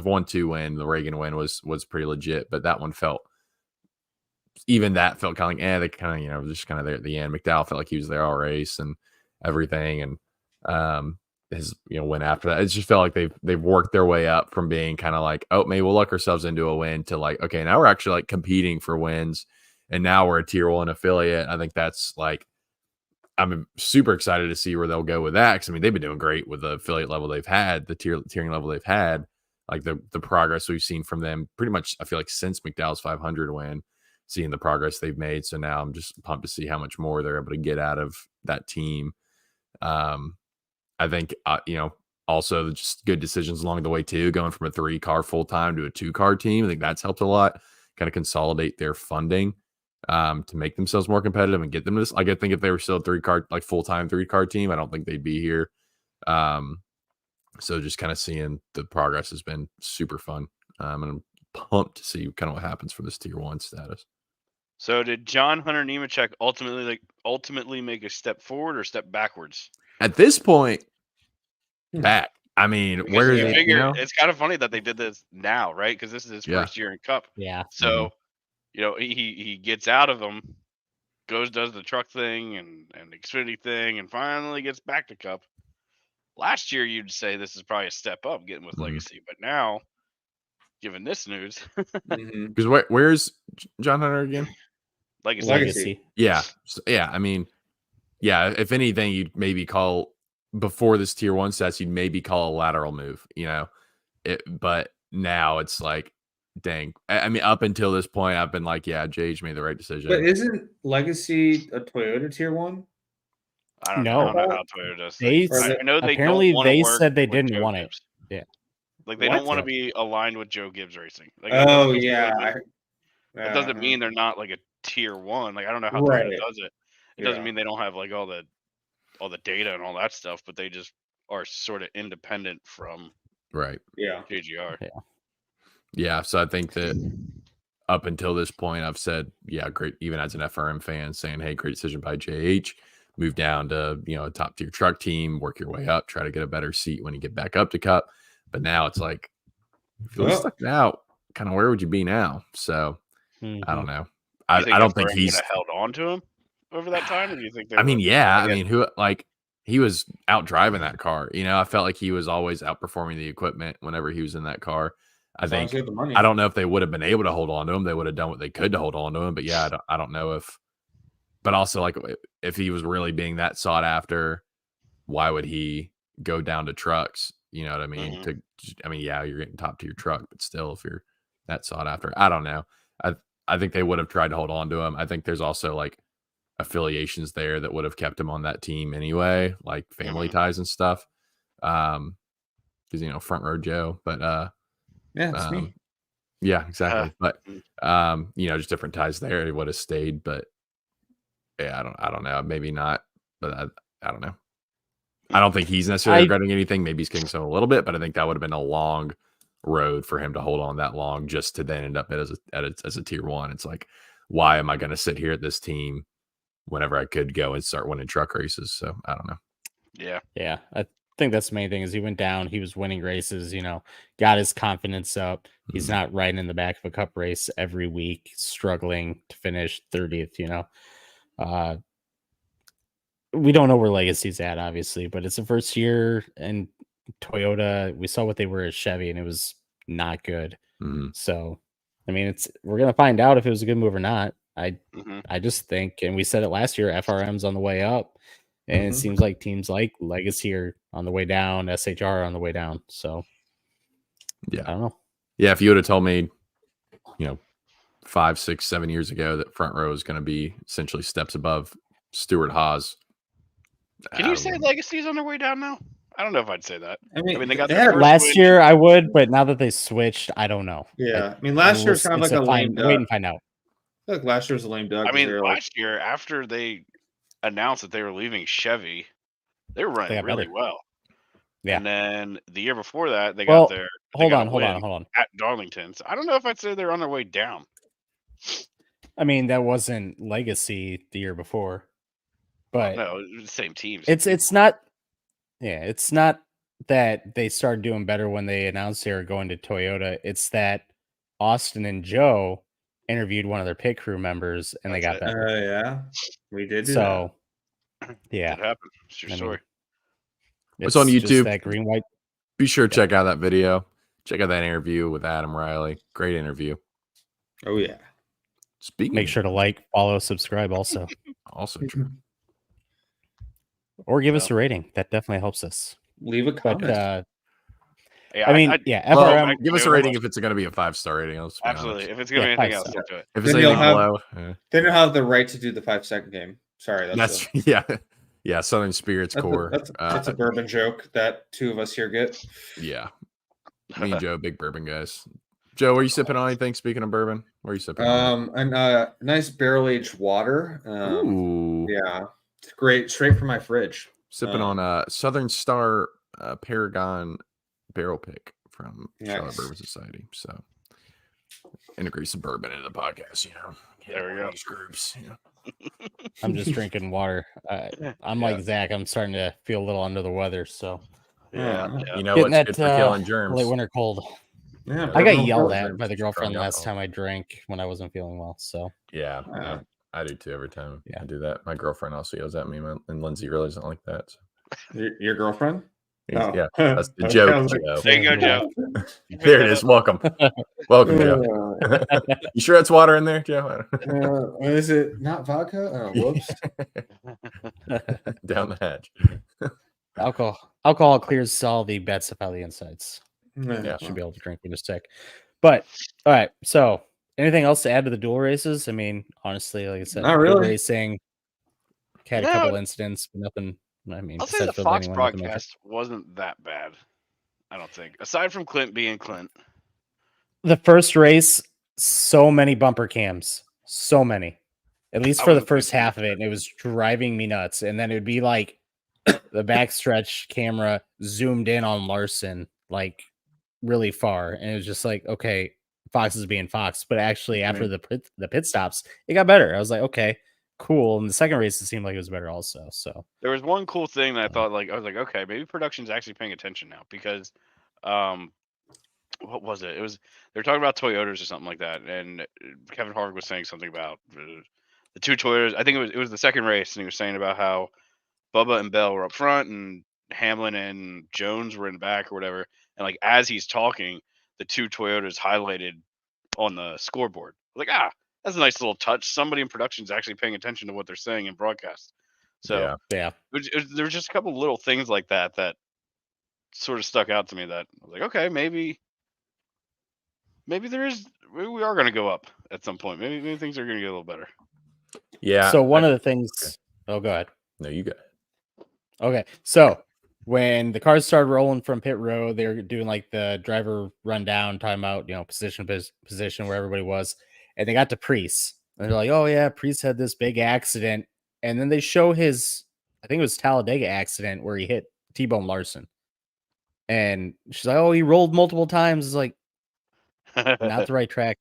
1-2 win, the Reagan win was pretty legit, but that one felt even that felt kind of like, they kind of, you know, just kind of there at the end. McDowell felt like he was there all race and everything. And his, you know, win after that, it just felt like they've worked their way up from being kind of like, oh, maybe we'll luck ourselves into a win to like, okay, now we're actually like competing for wins. And now we're a tier 1 affiliate. I think that's like, I'm super excited to see where they'll go with that. Cause I mean, they've been doing great with the affiliate level they've had, the tiering level they've had, like the progress we've seen from them pretty much, I feel like since McDowell's 500 win, seeing the progress they've made. So now I'm just pumped to see how much more they're able to get out of that team. I think, you know, also just good decisions along the way too, going from a 3-car full-time to a 2-car team. I think that's helped a lot, kind of consolidate their funding to make themselves more competitive and get them this. Like, I think if they were still a 3-car, like full-time 3-car team, I don't think they'd be here. So just kind of seeing the progress has been super fun. And I'm pumped to see kind of what happens for this tier 1 status. So did John Hunter Nemechek ultimately make a step forward or step backwards? At this point, back. I mean, Because where is you it? figure You know? it's kind of funny that they did this now, right? Because this is his first year in Cup. Yeah. So, you know, he gets out of them, does the truck thing and Xfinity thing, and finally gets back to Cup. Last year, you'd say this is probably a step up getting with Legacy, but now, given this news, Because where's John Hunter again? Legacy. Yeah. So, yeah. I mean, yeah, if anything, you'd maybe call before this tier 1 sets, you'd maybe call a lateral move, you know, but now it's like, dang. I mean, up until this point, I've been like, yeah, JH made the right decision. But isn't Legacy a Toyota tier 1? I don't know how Toyota does They things. I know they apparently don't want to they work said they with didn't Joe want it. Gibbs. Yeah. Like they don't want to be aligned with Joe Gibbs Racing. Like, Oh yeah. That doesn't mean they're not like a tier 1. Like I don't know how Right. Toyota does it. It doesn't mean they don't have like all the data and all that stuff, but they just are sort of independent from JGR. Yeah. So I think that up until this point, I've said, yeah, great. Even as an FRM fan, saying, hey, great decision by JH. Move down to, you know, a top tier truck team, work your way up, try to get a better seat when you get back up to Cup. But now it's like, if you stuck it out, kind of where would you be now? So I don't know. I don't think he's held on to him over that time. Or do you think? I mean, who like he was out driving that car. You know, I felt like he was always outperforming the equipment whenever he was in that car. I think I don't know if they would have been able to hold on to him. They would have done what they could to hold on to him. But yeah, I don't know if. But also, like, if he was really being that sought after, why would he go down to trucks? You know what I mean? Yeah, you're getting top tier truck, but still, if you're that sought after, I don't know. I think they would have tried to hold on to him. I think there's also like affiliations there that would have kept him on that team anyway, like family ties and stuff. Because you know, front row Joe, but it's me. Yeah, exactly. But you know, just different ties there. He would have stayed, but yeah, I don't know. Maybe not, but I don't know. I don't think he's necessarily regretting anything. Maybe he's kicking himself a little bit, but I think that would have been a long road for him to hold on that long just to then end up as a tier 1. It's like, why am I going to sit here at this team whenever I could go and start winning truck races? So I don't know. Yeah. I think that's the main thing is he went down. He was winning races, you know, got his confidence up. He's not riding in the back of a Cup race every week, struggling to finish 30th, you know. We don't know where Legacy's at, obviously, but it's the first year, and Toyota, we saw what they were at Chevy, and it was not good. So, I mean, we're gonna find out if it was a good move or not. I just think, and we said it last year, FRM's on the way up, and it seems like teams like Legacy are on the way down, SHR on the way down. So, yeah, I don't know. Yeah, if you would have told me, you know, 5, 6, 7 years ago that front row is going to be essentially steps above Stuart Haas. Can you say Legacy's on their way down now? I don't know if I'd say that. I mean they got last year I would, but now that they switched, I don't know. Yeah, I mean, last year's kind of like a lame duck. Wait and find out. I feel like last year was a lame duck. I mean, last year after they announced that they were leaving Chevy, they were running really well. Yeah, and then the year before that, they got their hold on at Darlington. So I don't know if I'd say they're on their way down. I mean, that wasn't Legacy the year before, but no, it was the same teams. It's not. Yeah, it's not that they started doing better when they announced they were going to Toyota. It's that Austin and Joe interviewed one of their pit crew members, and they got That's better. Yeah, we did do So, yeah, It happened. It's your I mean, story. It's on just YouTube. that green white. Be sure to check out that video. Check out that interview with Adam Riley. Great interview. that. Oh yeah. Speaking Make of sure to like, follow, subscribe, also, also true. or give us a rating. That definitely helps us. Leave a But comment. Yeah, I mean, Well, FRM. give us a rating if it's going to be a 5-star rating. Let's be Absolutely. honest. If it's gonna Yeah, be anything 5 else, star. we'll do it. If it's Then you'll anything have- below, Then you'll have the right to do the 5-second game. Sorry, that's yeah. Southern Spirits Core. That's a bourbon joke that two of us here get. Yeah. Me and Joe, big bourbon guys. Joe, are you sipping on anything? Speaking of bourbon, what are you sipping on? And nice barrel aged water. Ooh, Yeah, it's great, straight from my fridge. sipping on Southern Star Paragon barrel pick from Charlotte Nice. Bourbon Society. So integrate some bourbon into the podcast. There we go. These groups. I'm just drinking water. I'm like Zach. I'm starting to feel a little under the weather. So Yeah. You know getting what's that good for killing germs? late winter cold. Yeah, I got bourbon yelled alcohol. at by the girlfriend Strong last alcohol. time I drank when I wasn't feeling well. So Yeah, I do too. Every time Yeah. I do that, my girlfriend also yells at me, and Lindsay really doesn't like that. So. Your girlfriend? Yeah, that's the joke, Joe. There you go, Joe. There it is. Welcome, welcome, Joe. You sure that's water in there, Joe? Is it not vodka? Oh, whoops. Down the hatch. alcohol clears all the bad stuff out of the insides. Yeah. Should be able to drink in just a sec. But all right. So anything else to add to the dual races? I mean, honestly, like I said, Not dual really. racing had a couple incidents, but nothing. I mean, I'll say the besides for Fox anyone with the major- broadcast wasn't that bad. I don't think. Aside from Clint being Clint. The first race, so many bumper cams, so many. At least I for the wasn't first thinking half of it, and it was driving me nuts. And then it would be like the backstretch camera zoomed in on Larson, like really far, and it was just like, okay, Fox is being Fox. But actually, after the pit stops, it got better. I was like, okay, cool. And the second race, it seemed like it was better also. So There was one cool thing that I thought, I was like, okay, maybe production's actually paying attention now because, what was it? It was they're talking about Toyotas or something like that, and Kevin Harvick was saying something about the two Toyotas. I think it was the second race, and he was saying about how Bubba and Bell were up front, and Hamlin and Jones were in the back or whatever. And like as he's talking, the two Toyotas highlighted on the scoreboard. Like, that's a nice little touch. Somebody in production is actually paying attention to what they're saying in broadcast. So yeah. there was just a couple little things like that sort of stuck out to me that I was like, okay, maybe we are going to go up at some point. Maybe things are going to get a little better. Yeah. So one of the things. Oh, go ahead. No, you got it. Okay, so when the cars started rolling from pit road, they were doing like the driver rundown, talking about position where everybody was, and they got to Priest, and they're like, "Oh yeah, Priest had this big accident," and then they show his, I think it was Talladega accident where he hit T-Bone Larson, and she's like, "Oh, he rolled multiple times." It's like not the right track,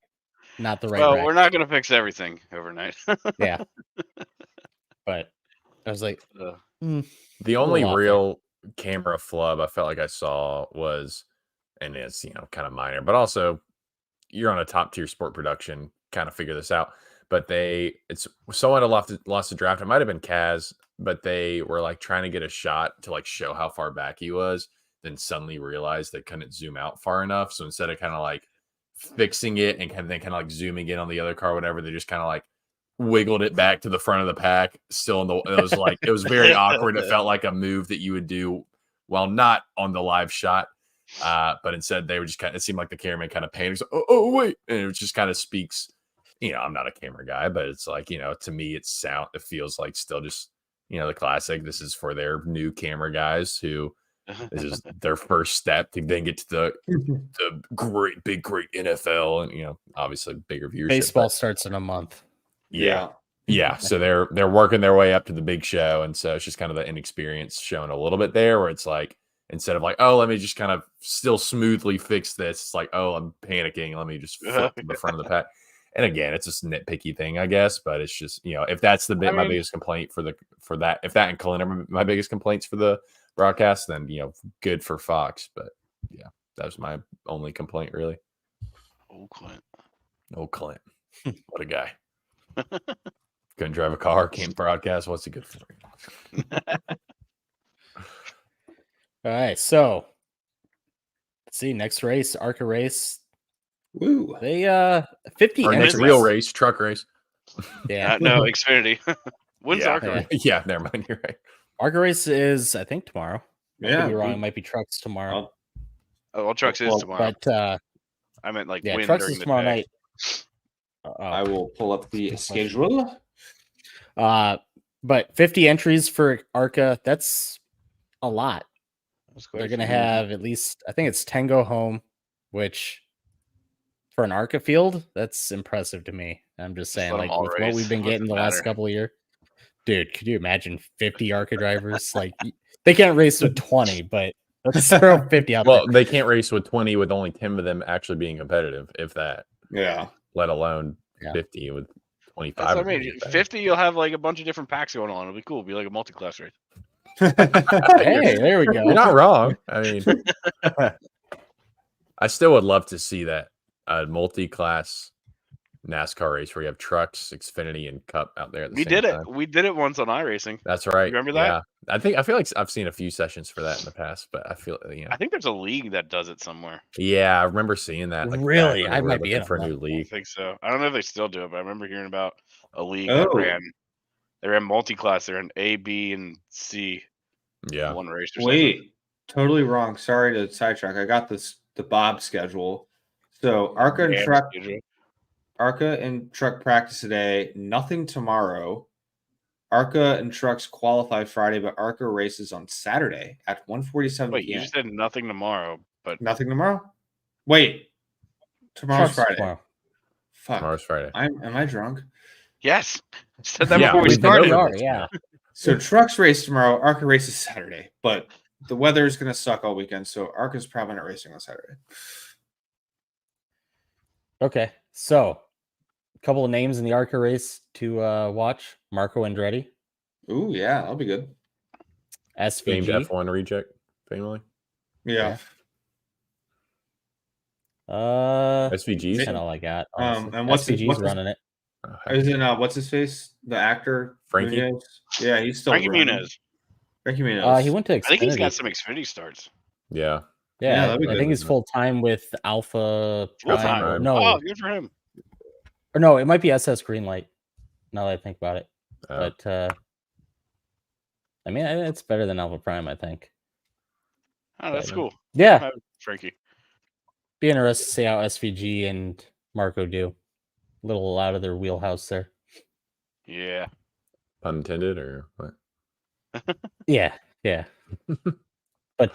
not the right. Well, rack. we're not going to fix everything overnight. Yeah, but I was like. The only real camera flub I felt like I saw was, and it's kind of minor, but also you're on a top tier sport production, kind of figure this out. But it's someone had lost the draft. It might have been Kaz, but they were like trying to get a shot to like show how far back he was, then suddenly realized they couldn't zoom out far enough. So instead of kind of like fixing it and then kind of like zooming in on the other car, whatever, they just kind of like wiggled it back to the front of the pack. Still it was very awkward. It felt like a move that you would do while not on the live shot. But instead they were just it seemed like the cameraman kind of panicked. Oh wait. And it just kind of speaks, I'm not a camera guy, but it's like, to me it feels like still just, the classic. This is for their new camera guys who this is their first step to then get to the great NFL and, obviously bigger viewership. Baseball starts in a month. Yeah. So they're working their way up to the big show. And so it's just kind of the inexperience showing a little bit there where it's like, instead of like, oh, let me just kind of still smoothly fix this. It's like, oh, I'm panicking. Let me just flip to the front of the pack. And again, it's just a nitpicky thing, I guess. But it's just, if that's my biggest complaint for that, if that and Colin are my biggest complaints for the broadcast, then, good for Fox. But yeah, that was my only complaint really. Old Clint. Oh, Clint. What a guy. Couldn't drive a car, can't broadcast. What's he good for? All right, so let's see. Next race, ARCA race. Woo. They 50 Our next entries. real race, truck race. Yeah, No, Xfinity. When's yeah. ARCA race? Yeah, never mind. You're right. ARCA race is I think tomorrow. I could be wrong. we- It might be trucks tomorrow. Oh, well, Trucks is Well, tomorrow. But I meant like yeah, win trucks during is the tomorrow day. night. I will pull up the schedule. But 50 entries for ARCA, that's a lot. That's quite They're a going to few. have at least, I think it's 10 go home, which for an ARCA field, that's impressive to me. I'm just saying, let 'em like, all with what race. we've been What's getting the the last matter? couple of years. Dude, could you imagine 50 ARCA drivers? Like, they can't race with 20, but let's throw 50 out Well, there. they can't race with 20 with only 10 of them actually being competitive, if that. Yeah. Let alone Yeah. 50 with 25. That's what I of them mean. being competitive. 50, you'll have like a bunch of different packs going on. It'll be cool. It'll be like a multi-class race. Hey, there we go. You're not wrong. I mean, I still would love to see that multi-class NASCAR race where you have trucks, Xfinity, and Cup out there at the We same did it. time. We did it once on iRacing. That's right. remember that? Yeah. I feel like I've seen a few sessions for that in the past, but I feel I think there's a league that does it somewhere. yeah, I remember seeing that. Like Really? back when I we were might be looking in for a on new that. I league. think so. I don't know if they still do it, but I remember hearing about a league Oh. that ran. They ran multi-class. They ran A, B, and C. Yeah. One race or something. Wait, totally wrong. Sorry to sidetrack. I got the Bob schedule. So ARCA and Yeah, truck, schedule. ARCA and truck practice today. Nothing tomorrow. ARCA and trucks qualify Friday, but ARCA races on Saturday at 1:47 Wait, you p.m. just said nothing tomorrow, but Nothing tomorrow. Wait, tomorrow's Trucks Friday. tomorrow. Fuck. Tomorrow's Friday. Am I drunk? yes, I said that Yeah, before we we've been started. over are, this, yeah. So trucks race tomorrow. ARCA races Saturday, but the weather is going to suck all weekend. So ARCA's probably not racing on Saturday. Okay, so a couple of names in the ARCA race to watch. Marco Andretti, Ooh, yeah, that'll be good. Famed SVG. F1 reject family. Yeah. SVG's. That's all I got. honestly. And what's SVG's running it. Oh, heck Is yeah. it what's his face? The actor Frankie? Muniz? Yeah, he's still Frankie running. Muniz. Frankie Muniz. He went to Xfinity. I think he's got some Xfinity starts. Yeah. Yeah, Yeah, that'd be I good. think he's full time with Alpha Full Prime. time. Or, no, Oh, good for him. or no, it might be SS Greenlight. Now that I think about it, but I mean, it's better than Alpha Prime, I think. Oh, that's But, cool. Yeah, Frankie. be interested to see how SVG and Marco do. A little out of their wheelhouse there. Yeah. Pun intended or what? Yeah. But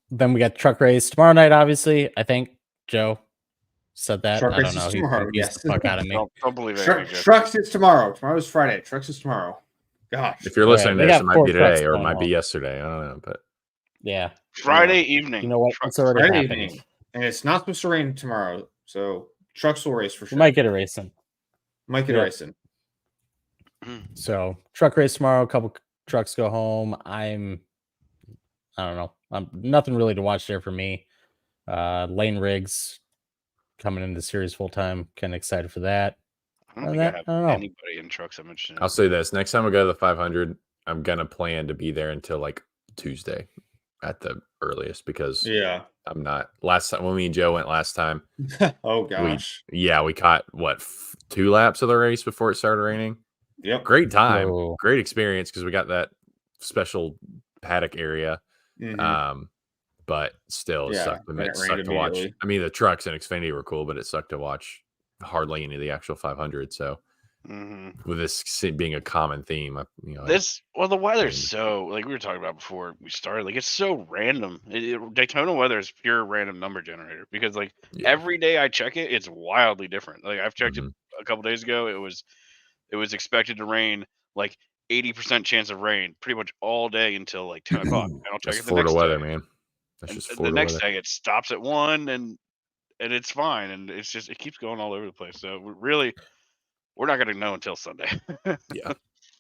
then we got truck race tomorrow night. Obviously, I think Joe said that. Truck I race don't know. is He tomorrow, confused yes. the fuck out of me. Don't believe anything. Jeff. Trucks is tomorrow. Tomorrow's Friday. Trucks is tomorrow. Gosh. If you're All right, listening they to this, got it might four be trucks today or it going might be on. yesterday. I don't know, but Yeah. Friday evening. You know what? Truck- It's already Friday happened. evening. And it's not supposed to rain tomorrow. So trucks will race for We sure. might get a racing. Might get Yeah. a racing. So truck race tomorrow. A couple trucks go home. I don't know. Nothing really to watch there for me. Lane Riggs coming into the series full time. Kind of excited for that. I don't And think I that- have I don't know. anybody in trucks I'm interested in. I'll say this: next time we go to the 500, I'm gonna plan to be there until like Tuesday at the earliest because Yeah. I'm not. Last time when me and Joe went last time, Oh gosh. we caught what 2 laps of the race before it started raining. Yep. Great time, Whoa. great experience because we got that special paddock area. Mhm. But still, it Yeah, sucked. and it It sucked rained to watch. immediately. I mean, the trucks and Xfinity were cool, but it sucked to watch hardly any of the actual 500. So with this being a common theme, The weather's mean- so like we were talking about before we started. Like it's so random. Daytona weather is pure random number generator because like Yeah. every day I check it, it's wildly different. Like I've checked Mhm. it a couple days ago. It was expected to rain like 80% chance of rain pretty much all day until like 10 o'clock. And I'll check That's it the Florida next weather, day. man. That's And just the Florida next weather. day it stops at 1 and it's fine. And it's just it keeps going all over the place. So we're not gonna know until Sunday. Yeah.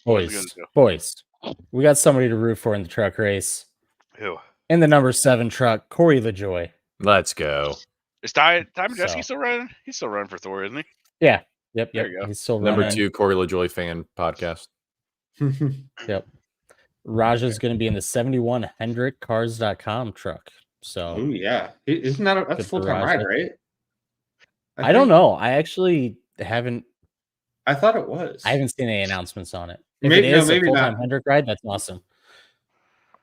What is it gonna Boys, we got somebody to root for in the truck race. Who? In the number 7 truck, Corey LaJoy. Let's go. Is Ty Majeski So- still running? He's still running for Thor, isn't he? Yeah. Yep. There you go. He's still Number running. 2 Corey LaJoy fan podcast. Yep. Raja's going to be in the 71HendrickCars.com truck. So Oh yeah, isn't that that's Good full for time ride, Raja. right? I don't think- know. I actually haven't. I thought it was. I haven't seen any announcements on it. If Maybe- it no, is a maybe full-time not. Hendrick ride, that's awesome.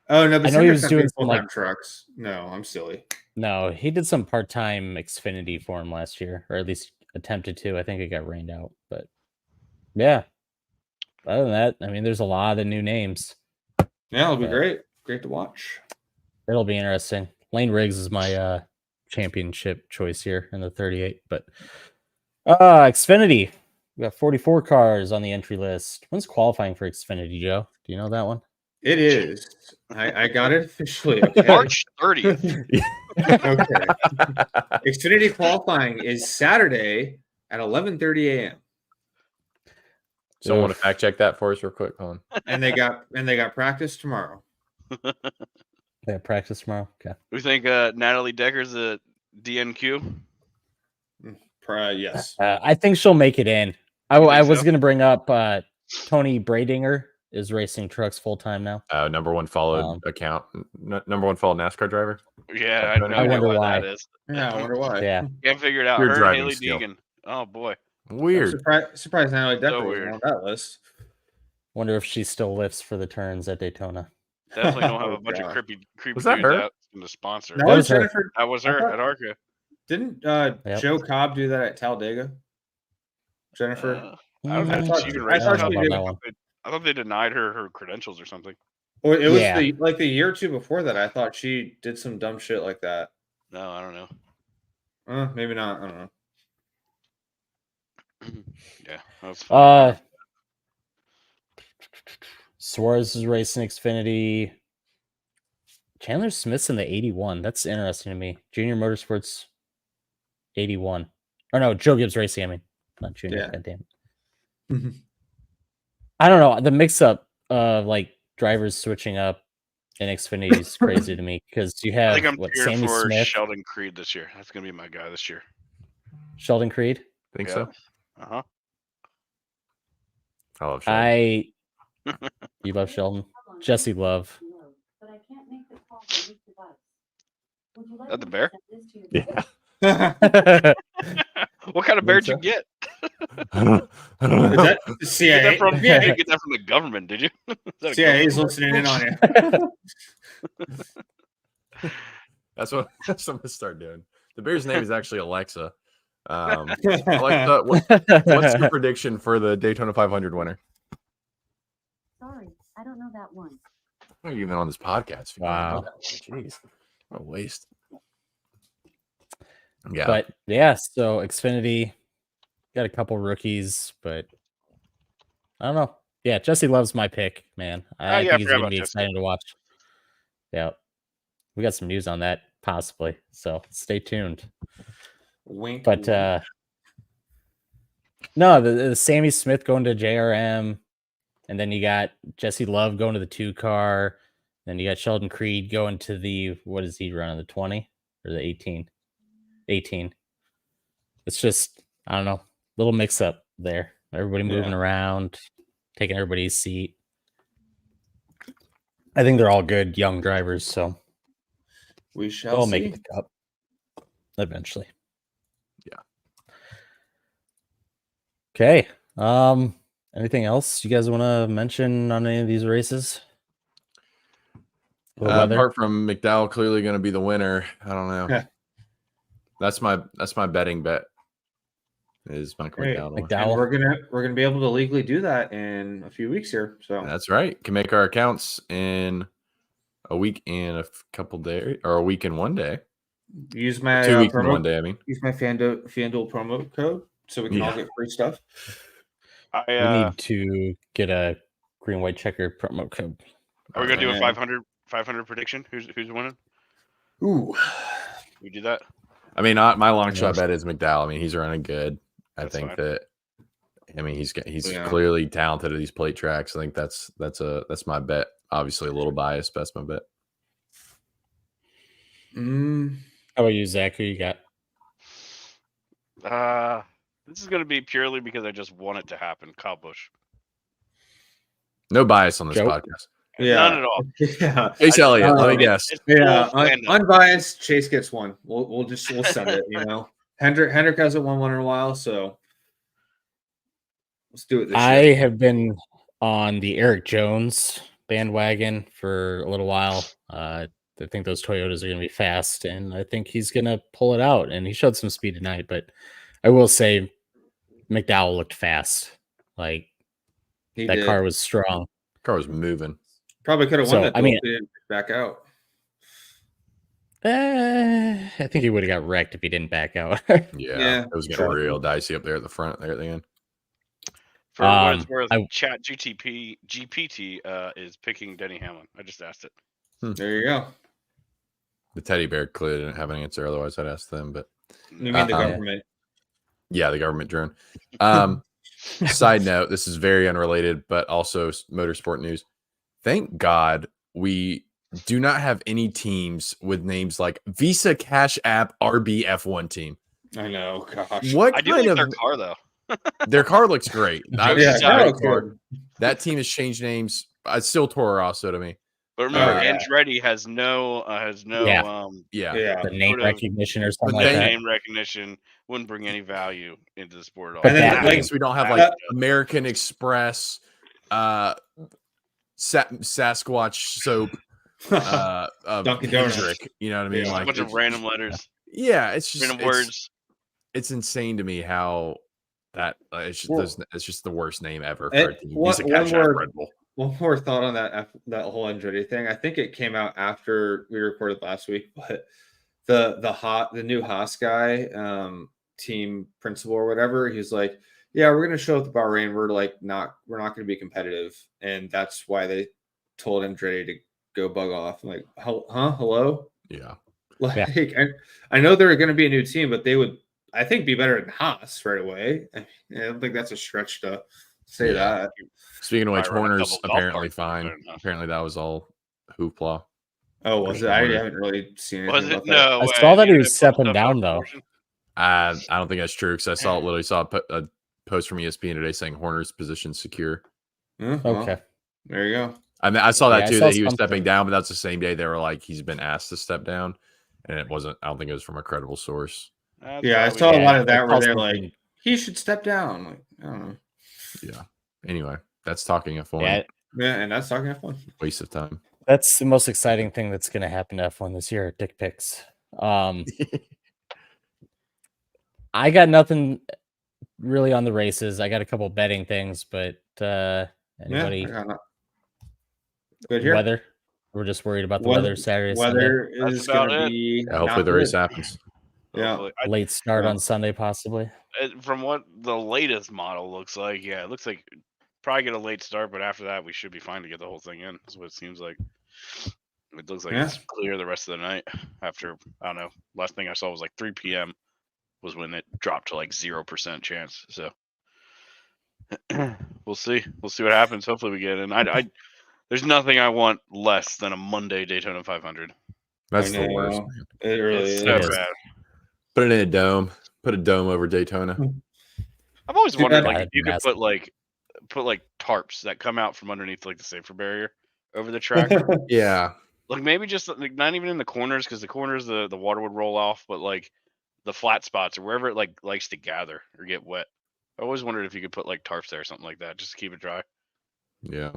Oh no, but I know he was Hendrick's doing not some, full-time like- trucks. No, I'm silly. No, he did some part-time Xfinity for him last year, or at least attempted to. I think it got rained out, but yeah. Other than that, I mean, there's a lot of new names. Yeah, it'll be But- great. Great to watch. It'll be interesting. Lane Riggs is my championship choice here in the 38, but Xfinity. We got 44 cars on the entry list. When's qualifying for Xfinity, Joe? Do you know that one? It is. I got it officially. Okay. March 30th. Okay. Xfinity qualifying is Saturday at 11:30 a.m. Someone want Oof. to fact check that for us real quick, Colin? and they got practice tomorrow. They have practice tomorrow. Okay. We think Natalie Decker's a DNQ. Yes. I think she'll make it in. I You think was so? going to bring up Tony Bradinger is racing trucks full time now. Number 1 followed Um, account. Number 1 followed NASCAR driver. Yeah, I I wonder wonder why why. that is. Yeah, I wonder why. Yeah. Can't figure it out. Your Her and driving Haley skill. Deegan. Oh boy. Weird. Surprised Natalie Decker was weird. on that list. Wonder if she still lifts for the turns at Daytona. Definitely don't have Oh, a bunch God. of creepy Was that dudes her? out in the sponsor. That was was her. Jennifer. That was I her thought- at ARCA. Didn't Yep. Joe Cobb do that at Talladega? Jennifer. I don't know Mm, if thought- she even I raced thought at she Talladega. did. I thought they denied her credentials or something. Or it was Yeah. the year or two before that. I thought she did some dumb shit like that. No, I don't know. Maybe not. I don't know. Yeah. That's fine. Suarez is racing Xfinity. Chandler Smith's in the 81. That's interesting to me. Junior Motorsports 81. Or no, Joe Gibbs Racing, I mean. Not Junior, Yeah. goddamn. I don't know. The mix up of like drivers switching up in Xfinity is crazy to me because you I have think I'm what cheering Sammy for Smith, Sheldon Creed this year. That's gonna be my guy this year. Sheldon Creed. Think Yeah. so? Uh-huh. I love Sheldon. You love Sheldon? Jesse Love. That the bear? Yeah. What kind of bear did so. you get? I don't know. Is that Get CIA? that from, you didn't get that from the government, did you? Is that a CIA's government? listening in on you. That's what I'm gonna start doing. The bear's name is actually Alexa. Alexa, what's your prediction for the Daytona 500 winner? Sorry, I don't know that one. Why are you even on this podcast? if you don't know Wow. that one? Jeez, what a waste. Yeah, But yeah, so Xfinity got a couple rookies, but I don't know. Yeah, Jesse Love's my pick, man. I yeah, I think he's forgot gonna about be Jesse. exciting to watch. Yeah. We got some news on that, possibly. So stay tuned. Wink. But no, the Sammy Smith going to JRM, and then you got Jesse Love going to the 2 car, then you got Sheldon Creed going to the, what is he running, the 20 or the 18? 18. It's just, I don't know, little mix up there. Everybody moving around, taking everybody's seat. I think they're all good young drivers, so we shall they'll see. make it to Cup eventually. Yeah. Okay. Anything else you guys want to mention on any of these races? The weather? apart from McDowell clearly going to be the winner, I don't know. Yeah. That's my betting bet. Is Michael Hey, McDowell. to win. And McDowell. we're gonna be able to legally do that in a few weeks here. So That's right. Can make our accounts in a week and a couple days, or a week and 1 day. use my 2 weeks and promo, 1 day. I mean, use my FanDuel promo code so we can all Yeah. get free stuff. We need to get a green white checker promo code. Are we gonna do a man. 500 prediction? Who's winning? Ooh, We do that. I mean, my long shot Yes. bet is McDowell. I mean, he's running good. I That's think fine. that. I mean, he's Yeah. clearly talented at these plate tracks. I think that's my bet. Obviously, a little biased, but that's my bet. mm, How about you, Zach? Who you got? This is going to be purely because I just want it to happen. Kyle Busch. No bias on this Joe? podcast. None at all. Yeah. Chase Elliott, let me guess. It's Yeah, full fandom. unbiased. Chase gets one. We'll send it. Hendrick hasn't won one in a while, so let's do it this I year. have been on the Eric Jones bandwagon for a little while. I think those Toyotas are going to be fast, and I think he's going to pull it out. And he showed some speed tonight, but I will say McDowell looked fast. Like He that did. car was strong. Car was moving. Probably could have So, won that. I mean- if he didn't back out. I think he would have got wrecked if he didn't back out. Yeah, It was getting true. real dicey up there at the front there at the end. For what it's worth, I- Chat GPT is picking Denny Hamlin. I just asked it. There you go. The teddy bear clearly didn't have an answer. Otherwise, I'd ask them. But You mean the Uh-uh. government? yeah, the government drone. Side note: this is very unrelated, but also motorsport news. Thank God we do not have any teams with names like Visa Cash App RBF1 team. I know. Gosh. What I do kind like of their car though. their car looks great. I was Yeah, just that that like, looks good. that team has changed names. It's still Toro Rosso to me. But remember, yeah. Andretti has no Yeah. Yeah. the name sort of- recognition or something But like then- that. name recognition wouldn't bring any value into the sport at all. But And then, that- At like, least we don't have like that- American Express, Sasquatch soap, Dunkin' Donuts. Hendrick, you know what I mean? Yeah. a Like, bunch of random letters, yeah, it's just random it's, words. It's insane to me how that it's just, Well- it's just the worst name ever for And a team. one- Visa one Cash App word- Red Bull. One more thought on that whole Andretti thing. I think it came out after we recorded last week, but the new Haas guy, team principal or whatever, he's like, yeah, we're gonna show up at Bahrain. We're not gonna be competitive, and that's why they told Andretti to go bug off. I'm like, hello, Yeah, like I know they're gonna be a new team, but they would, I think, be better than Haas right away. I don't think that's a stretch to say Yeah. that. speaking of which, Might run a Horner's couple golf apparently carts fine. better than us. Apparently, that was all hoopla. Oh, was it? I haven't really seen anything Was about it? that. No, I way. saw that he You was didn't put stepping stuff down, on though. promotion? I don't think that's true because I literally saw a post from ESPN today saying Horner's position secure. Yeah, well, Okay. there you go. I mean, I saw that Yeah, I too, saw that he was something. stepping down, but that's the same day they were like, he's been asked to step down. And it wasn't, I don't think it was from a credible source. That's Yeah, I probably saw a good. lot of that I where saw they're something- like, he should step down. Like, I don't know. Yeah. Anyway, that's talking F1. Yeah, Yeah, and that's talking fun. Waste of time. that's the most exciting thing that's going to happen to F1 this year. Dick pics. I got nothing really on the races. I got a couple betting things, but anybody Yeah, I got good here. weather? We're just worried about the Weather- weather Saturday, Sunday. Weather That's is about going to it. be. Yeah, hopefully not the race good. happens. Yeah. Hopefully. Late start Yeah. on Sunday, possibly. From what the latest model looks like, yeah, it looks like probably get a late start, but after that we should be fine to get the whole thing in. That's what it seems like. It looks like Yeah. it's clear the rest of the night. After, I don't know, last thing I saw was like 3 p.m. was when it dropped to like 0% chance. So we'll see. We'll see what happens. Hopefully we get in. I there's nothing I want less than a Monday Daytona 500. That's I the worst. know. Man. It really It's is. so is. bad. Put it in a dome. Put a dome over Daytona. I've always Dude, wondered that- like if you could Massive. put like tarps that come out from underneath like the safer barrier over the track. Yeah. Like maybe just like not even in the corners, because the corners the water would roll off, but like the flat spots or wherever it like likes to gather or get wet. I always wondered if you could put like tarps there or something like that just to keep it dry. Yeah.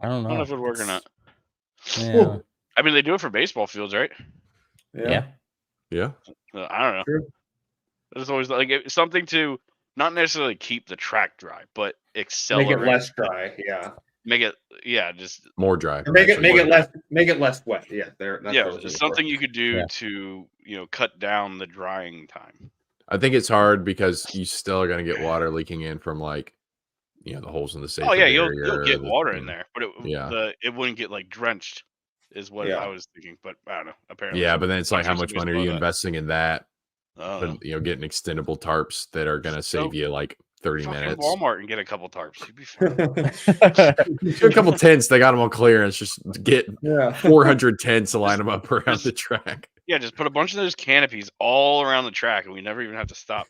I don't know. I don't know if it would work or not. Yeah. I mean, they do it for baseball fields, right? Yeah. Yeah. I don't know. True. There's always like something to not necessarily keep the track dry, but Make accelerate. it less dry. Yeah. Make it, yeah, just More dry. Make actually. it less wet. Yeah. There. That's yeah, what I was looking something for. you could do Yeah. to cut down the drying time. I think it's hard because you still are going to get water leaking in from like, the holes in the safer Oh yeah, barrier. you'll get water in you know. there, but Yeah. it wouldn't get like drenched, is what Yeah. I was thinking. But I don't know. Apparently, Yeah, but then it's like, how Sometimes much money are below you that. investing in that? Oh, But, getting extendable tarps that are going to save you like 30 fucking minutes. Walmart and get a couple tarps. You'd be fine. Do a couple tents. They got them on clearance. Just get Yeah. 400 tents to line them up around the track. Yeah, just put a bunch of those canopies all around the track, and we never even have to stop.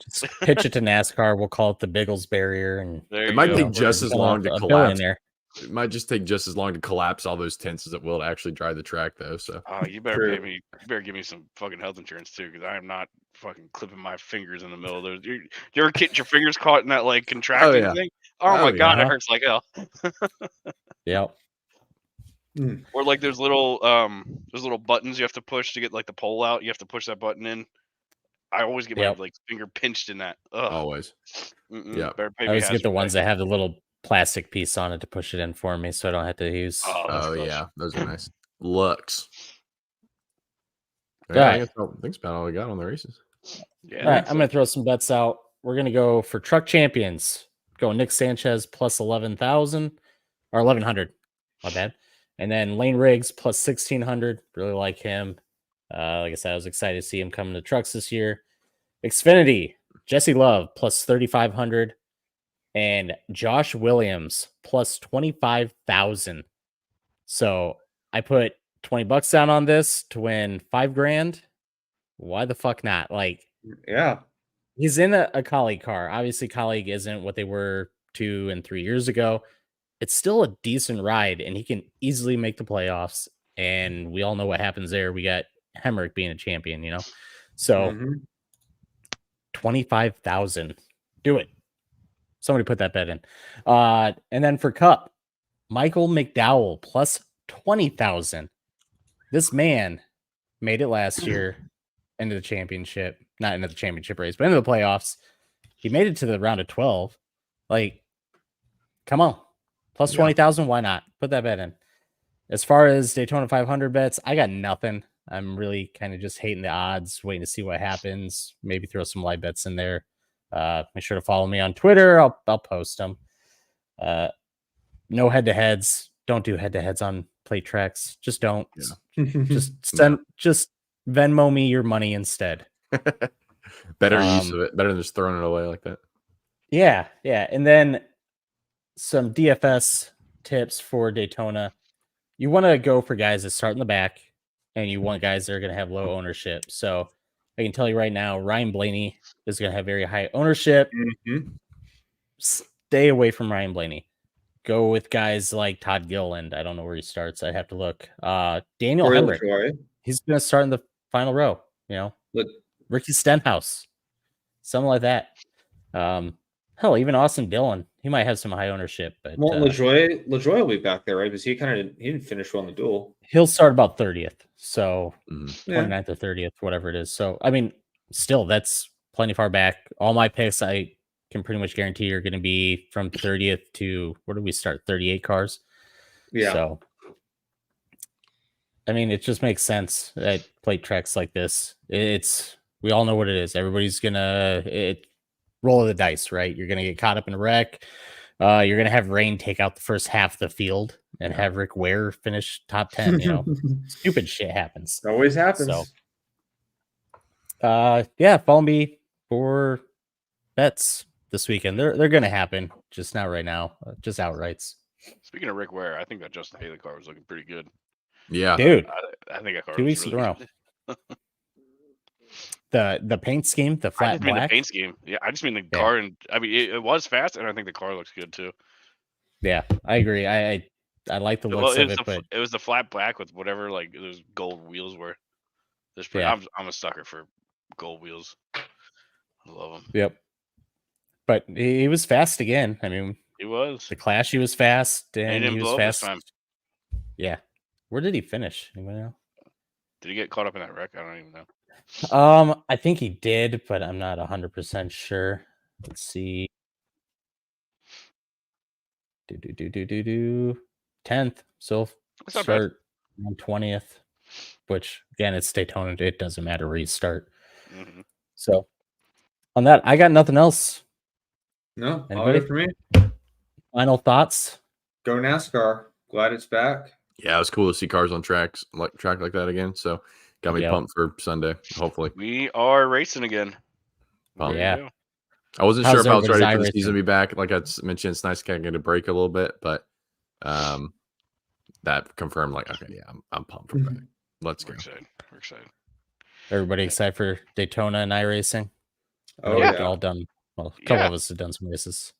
Just pitch it to NASCAR. We'll call it the Biggles barrier, and There It you might go. take just as long to a collapse. billionaire. It might just take just as long to collapse all those tents as it will to actually drive the track, though. So Oh, you better True. pay me. You better give me some fucking health insurance too, because I am not fucking clipping my fingers in the middle of those. You ever get your fingers caught in that like contracting yeah. thing? Oh, my yeah. god, it Uh-huh. hurts like hell. Yep. Or like there's little buttons you have to push to get like the pole out. You have to push that button in. I always get my Yep. like finger pinched in that. Ugh. Always. Yeah. Better pay I me always get the hazard ones pay. that have the little plastic piece on it to push it in for me, so I don't have to use. Oh, that's Oh gross. yeah, those are nice. Looks. All Yeah, I right. guess that's about all we got on the races. Yeah. All right, I'm going to throw some bets out. We're going to go for truck champions. Go Nick Sanchez plus 11,000 or 1,100. My bad. And then Lane Riggs plus 1,600. Really like him. Like I said, I was excited to see him coming to trucks this year. Xfinity, Jesse Love plus 3,500. And Josh Williams plus 25,000. So I put $20 down on this to win $5,000. Why the fuck not? Like, Yeah. he's in a colleague car. Obviously, colleague isn't what they were 2 and 3 years ago. It's still a decent ride, and he can easily make the playoffs. And we all know what happens there. We got Hemrick being a champion, you know? So Mhm. 25,000. Do it. Somebody put that bet in. And then for Cup, Michael McDowell plus 20,000. This man made it last year into the championship, not into the championship race, but into the playoffs. He made it to the round of 12. Like, come on. Plus 20,000. Why not? Put that bet in. As far as Daytona 500 bets, I got nothing. I'm really kind of just hating the odds, waiting to see what happens. Maybe throw some live bets in there. Make sure to follow me on Twitter. I'll post them. No head-to-heads. Don't do head-to-heads on plate tracks. Just don't. Just Venmo me your money instead. Better use of it. Better than just throwing it away like that. Yeah. And then some DFS tips for Daytona. You want to go for guys that start in the back, and you want guys that are going to have low ownership. So I can tell you right now, Ryan Blaney is going to have very high ownership. Stay away from Ryan Blaney. Go with guys like Todd Gilliland. I don't know where he starts. I'd have to look. Daniel Hemrick. He's going to start in the final row. You know, Ricky Stenhouse, something like that. Hell, even Austin Dillon. He might have some high ownership, but LaJoy will be back there, right? Because he didn't finish well in the duel. He'll start about 30th, so 29th or 30th, whatever it is. So I mean, still that's plenty far back. All my picks I can pretty much guarantee are going to be from 30th to where do we start? 38 cars. Yeah. So I mean, it just makes sense at plate tracks like this. We all know what it is. Everybody's gonna roll of the dice, right? You're gonna get caught up in a wreck. You're gonna have rain take out the first half of the field and have Rick Ware finish top 10. You know, stupid shit happens. Always happens. So, follow me for bets this weekend. They're gonna happen, just not right now. Just outrights. Speaking of Rick Ware, I think that Justin Haley car was looking pretty good. Yeah, dude. I think that car 2 was weeks in a really row. good. The paint scheme, the I flat just mean the black. paint scheme. Yeah, I just mean the car, and I mean it was fast, and I think the car looks good too. Yeah, I agree. I like the looks of it, but it was the flat black with whatever like those gold wheels were. Yeah. I'm a sucker for gold wheels. I love them. Yep. But he was fast again. I mean, He was. the Clash, he was fast, And he and didn't he was blow up this fast. time. Yeah. Where did he finish? Anybody know? Did he get caught up in that wreck? I don't even know. I think he did, but I'm not 100% sure. Let's see. 10th. So That's not bad. start on 20th, which again, it's Daytona. It doesn't matter where you start. Mhm. So on that, I got nothing else. No, all Anybody? good for me. Final thoughts? Go NASCAR. Glad it's back. Yeah, it was cool to see cars on track like that again. So got me Yep. pumped for Sunday. Hopefully, We are racing again. Pumped. There you Yeah. go. I wasn't How's sure if I was ready for everybody's the season iRacing? to be back. Like I mentioned, it's nice to get a break a little bit, but that confirmed. Like, okay, yeah, I'm pumped for back. Let's go. We're excited. Everybody excited for Daytona and iRacing? Oh We've yeah. all done. Well, a couple Yeah. of us have done some races.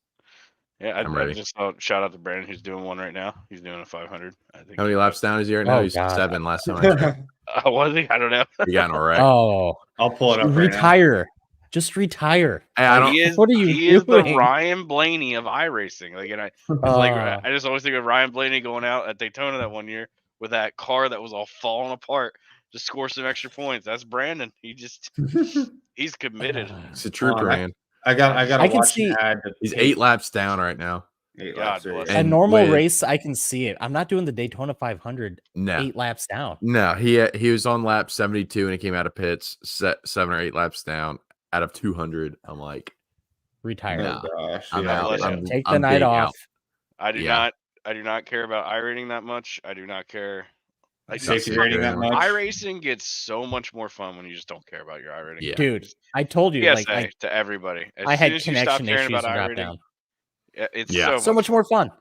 Yeah, I'm I ready. just saw shout out to Brandon who's doing one right now. He's doing a 500. I think. How many laps down is he right now? Oh, He's God. 7 last time I checked. Was he? I don't know. He got in a wreck. Oh, I'll pull it up right now. retire. Just retire. Hey, I Like, don't. He is. what are you He is the doing? Ryan Blaney of iRacing. Like, and I just always think of Ryan Blaney going out at Daytona that one year with that car that was all falling apart to score some extra points. That's Brandon. He's committed. He's a trooper, man. I got I to can watch see- an ad. He's 8 laps down right now. 8 God laps. There you bless go. a And normal with- race, I can see it. I'm not doing the Daytona 500 No, 8 laps down. no. He was on lap 72 and he came out of pits 7 or 8 laps down out of 200. I'm like, Retire. No. Oh gosh. I'm yeah. out. I'm- Take the I'm night big off. out. I do Yeah. not care about iRating that much. I do not care. Like Safety Not rating that anymore. much. iRacing gets so much more fun when you just don't care about your iRating. Yeah. Dude, I told you, PSA like to everybody. As I soon had as you stop connection caring issues about and drop iRating, down. it's Yeah. So much more fun.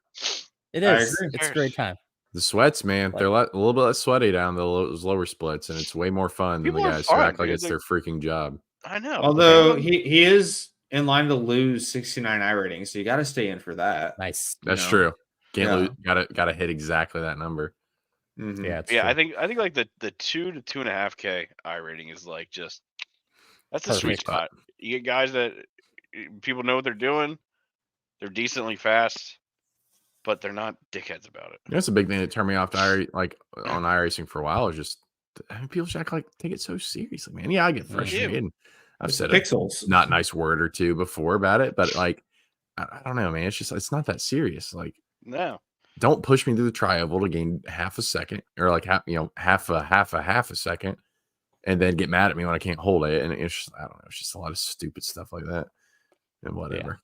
It I is. agree. It's a great time. The sweats, man, Like- they're a little bit less sweaty down those lower splits, and it's way more fun than the People are guys who fun, act like dude. it's their freaking job. I know. Although he is in line to lose 69 I rating, so you got to stay in for that. Nice. That's know? true. Can't Yeah. lose. Gotta hit exactly that number. Mhm. Yeah, it's yeah, true. I think like the 2 to 2.5K iRating is like just that's the sweet Perfect. spot. You get guys that people know what they're doing. They're decently fast, but they're not dickheads about it. That's a big thing that turned me off to on iRacing for a while. Is just people just take it so seriously, man. Yeah, I get frustrated. And I've It's said pixels. a not nice word or two before about it, but like I don't know, man. It's not that serious. Like, No. don't push me through the tri-oval to gain half a second or like half a second, and then get mad at me when I can't hold it. And it's just, I don't know. It's just a lot of stupid stuff like that, and whatever.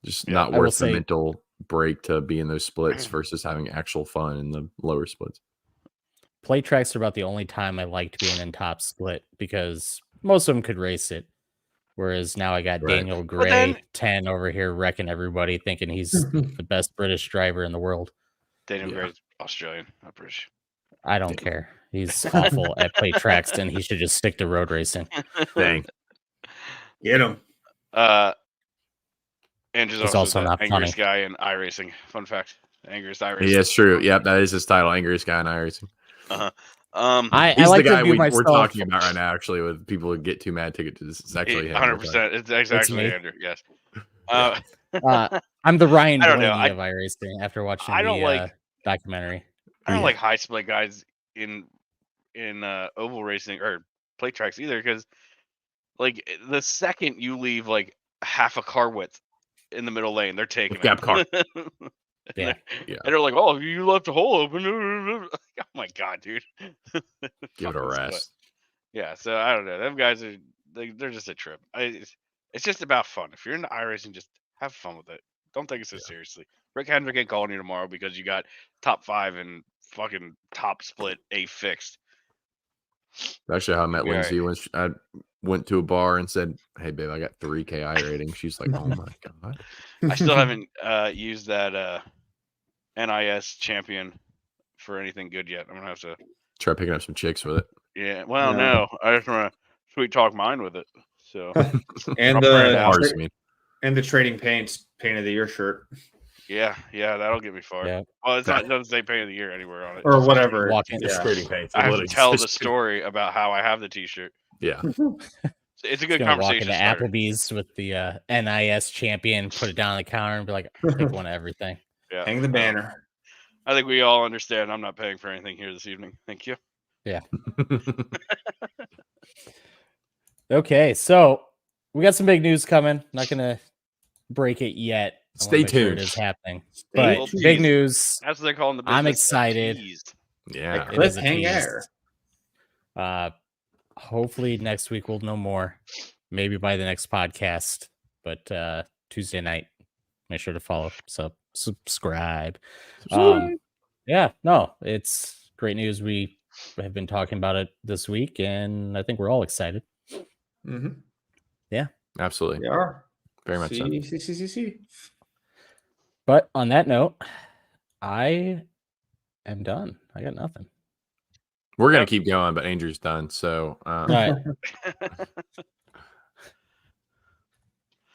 Just not I will worth the say- mental break to be in those splits versus having actual fun in the lower splits. Play tracks are about the only time I liked being in top split because most of them could race it. Whereas now I got Right. Daniel then- Gray 10 over here wrecking everybody, thinking he's the best British driver in the world. Daniel Yeah. Gray's Australian, not British. I don't care. He's awful at play tracks, and he should just stick to road racing. Dang. Get him. Andrew's He's also also the not angriest funny. guy in iRacing. Fun fact. Angriest iRacing. Yeah, it's true. Yep, that is his title, angriest guy in iRacing. I He's like the to guy view we're myself. talking about right now, actually, with people who get too mad ticket to this. It's actually him. 100%. It's actually me. Andrew. Yes. I'm the Ryan I don't Blaney know. of iRacing after watching I don't the like- documentary. I don't Yeah. like high split guys in oval racing or plate tracks either, because like the second you leave like half a car width in the middle lane, they're taking Gap it. car. Yeah. Yeah. And they're like, "Oh, you left a hole open." Oh my god, dude. Give it a Fucking split. rest. Yeah, so I don't know. Them guys are they're just a trip. It's just about fun. If you're into iRacing, just have fun with it. Don't take it so seriously. Rick Hendrick ain't calling you tomorrow because you got top 5 and fucking top split A fixed. Actually, how I met You'll be Lindsay when I went to a bar and said, "Hey, babe, I got 3 KI rating." She's like, "Oh my god." I still haven't used that NIS champion for anything good yet. I'm gonna have to. Try picking up some chicks with it. Yeah. Well, Yeah. no. I just want to sweet talk mine with it. So And I'll print it out. Bars, I mean. and the trading paint of the year shirt yeah, that'll get me far. Yeah. Well, it doesn't say pain of the year anywhere on it. or whatever. Walking- Yeah. trading paint. I have to tell the story about how I have the T-shirt. Yeah. It's a He's good gonna walk conversation into starter. Applebee's with the NIS champion, put it down on the counter, and be like, "I'll take one of everything." Yeah. Hang the banner. I think we all understand. I'm not paying for anything here this evening. Thank you. Okay, so we got some big news coming. Not gonna break it yet. I wanna Stay make sure tuned. it is happening. Stay But tuned. big news. That's what they call in the business. I'm excited. teased. Yeah. It is a Cliffhanger. tease. Hopefully next week we'll know more. Maybe by the next podcast. But Tuesday night, make sure to follow. Subscribe. Yeah, no, it's great news. We have been talking about it this week, and I think we're all excited. Mm-hmm. Absolutely. We are. Very much so. See. But on that note, I am done. I got nothing. We're gonna Yep. keep going, but Andrew's done. So All right.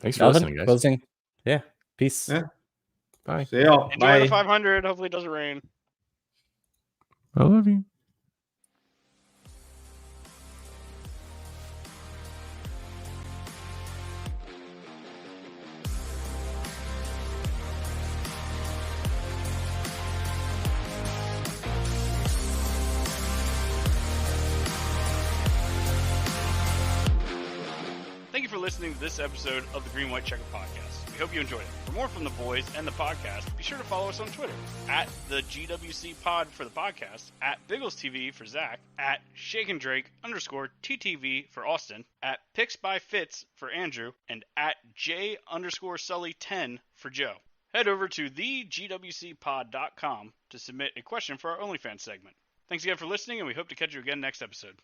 Thanks for Nothing. listening, guys. Closing. Yeah. Peace. Yeah. Bye. See y'all. Enjoy Bye. the 500. Hopefully it doesn't rain. I love you. Thank you for listening to this episode of the Green White Checker Podcast. We hope you enjoyed it. For more from the boys and the podcast, be sure to follow us on Twitter at the GWC Pod for the podcast, at Biggles TV for Zach, at ShakenDrake_TTV for Austin, at Picks by Fitz for Andrew, and at J_Sully10 for Joe. Head over to thegwcpod.com to submit a question for our OnlyFans segment. Thanks again for listening, and we hope to catch you again next episode.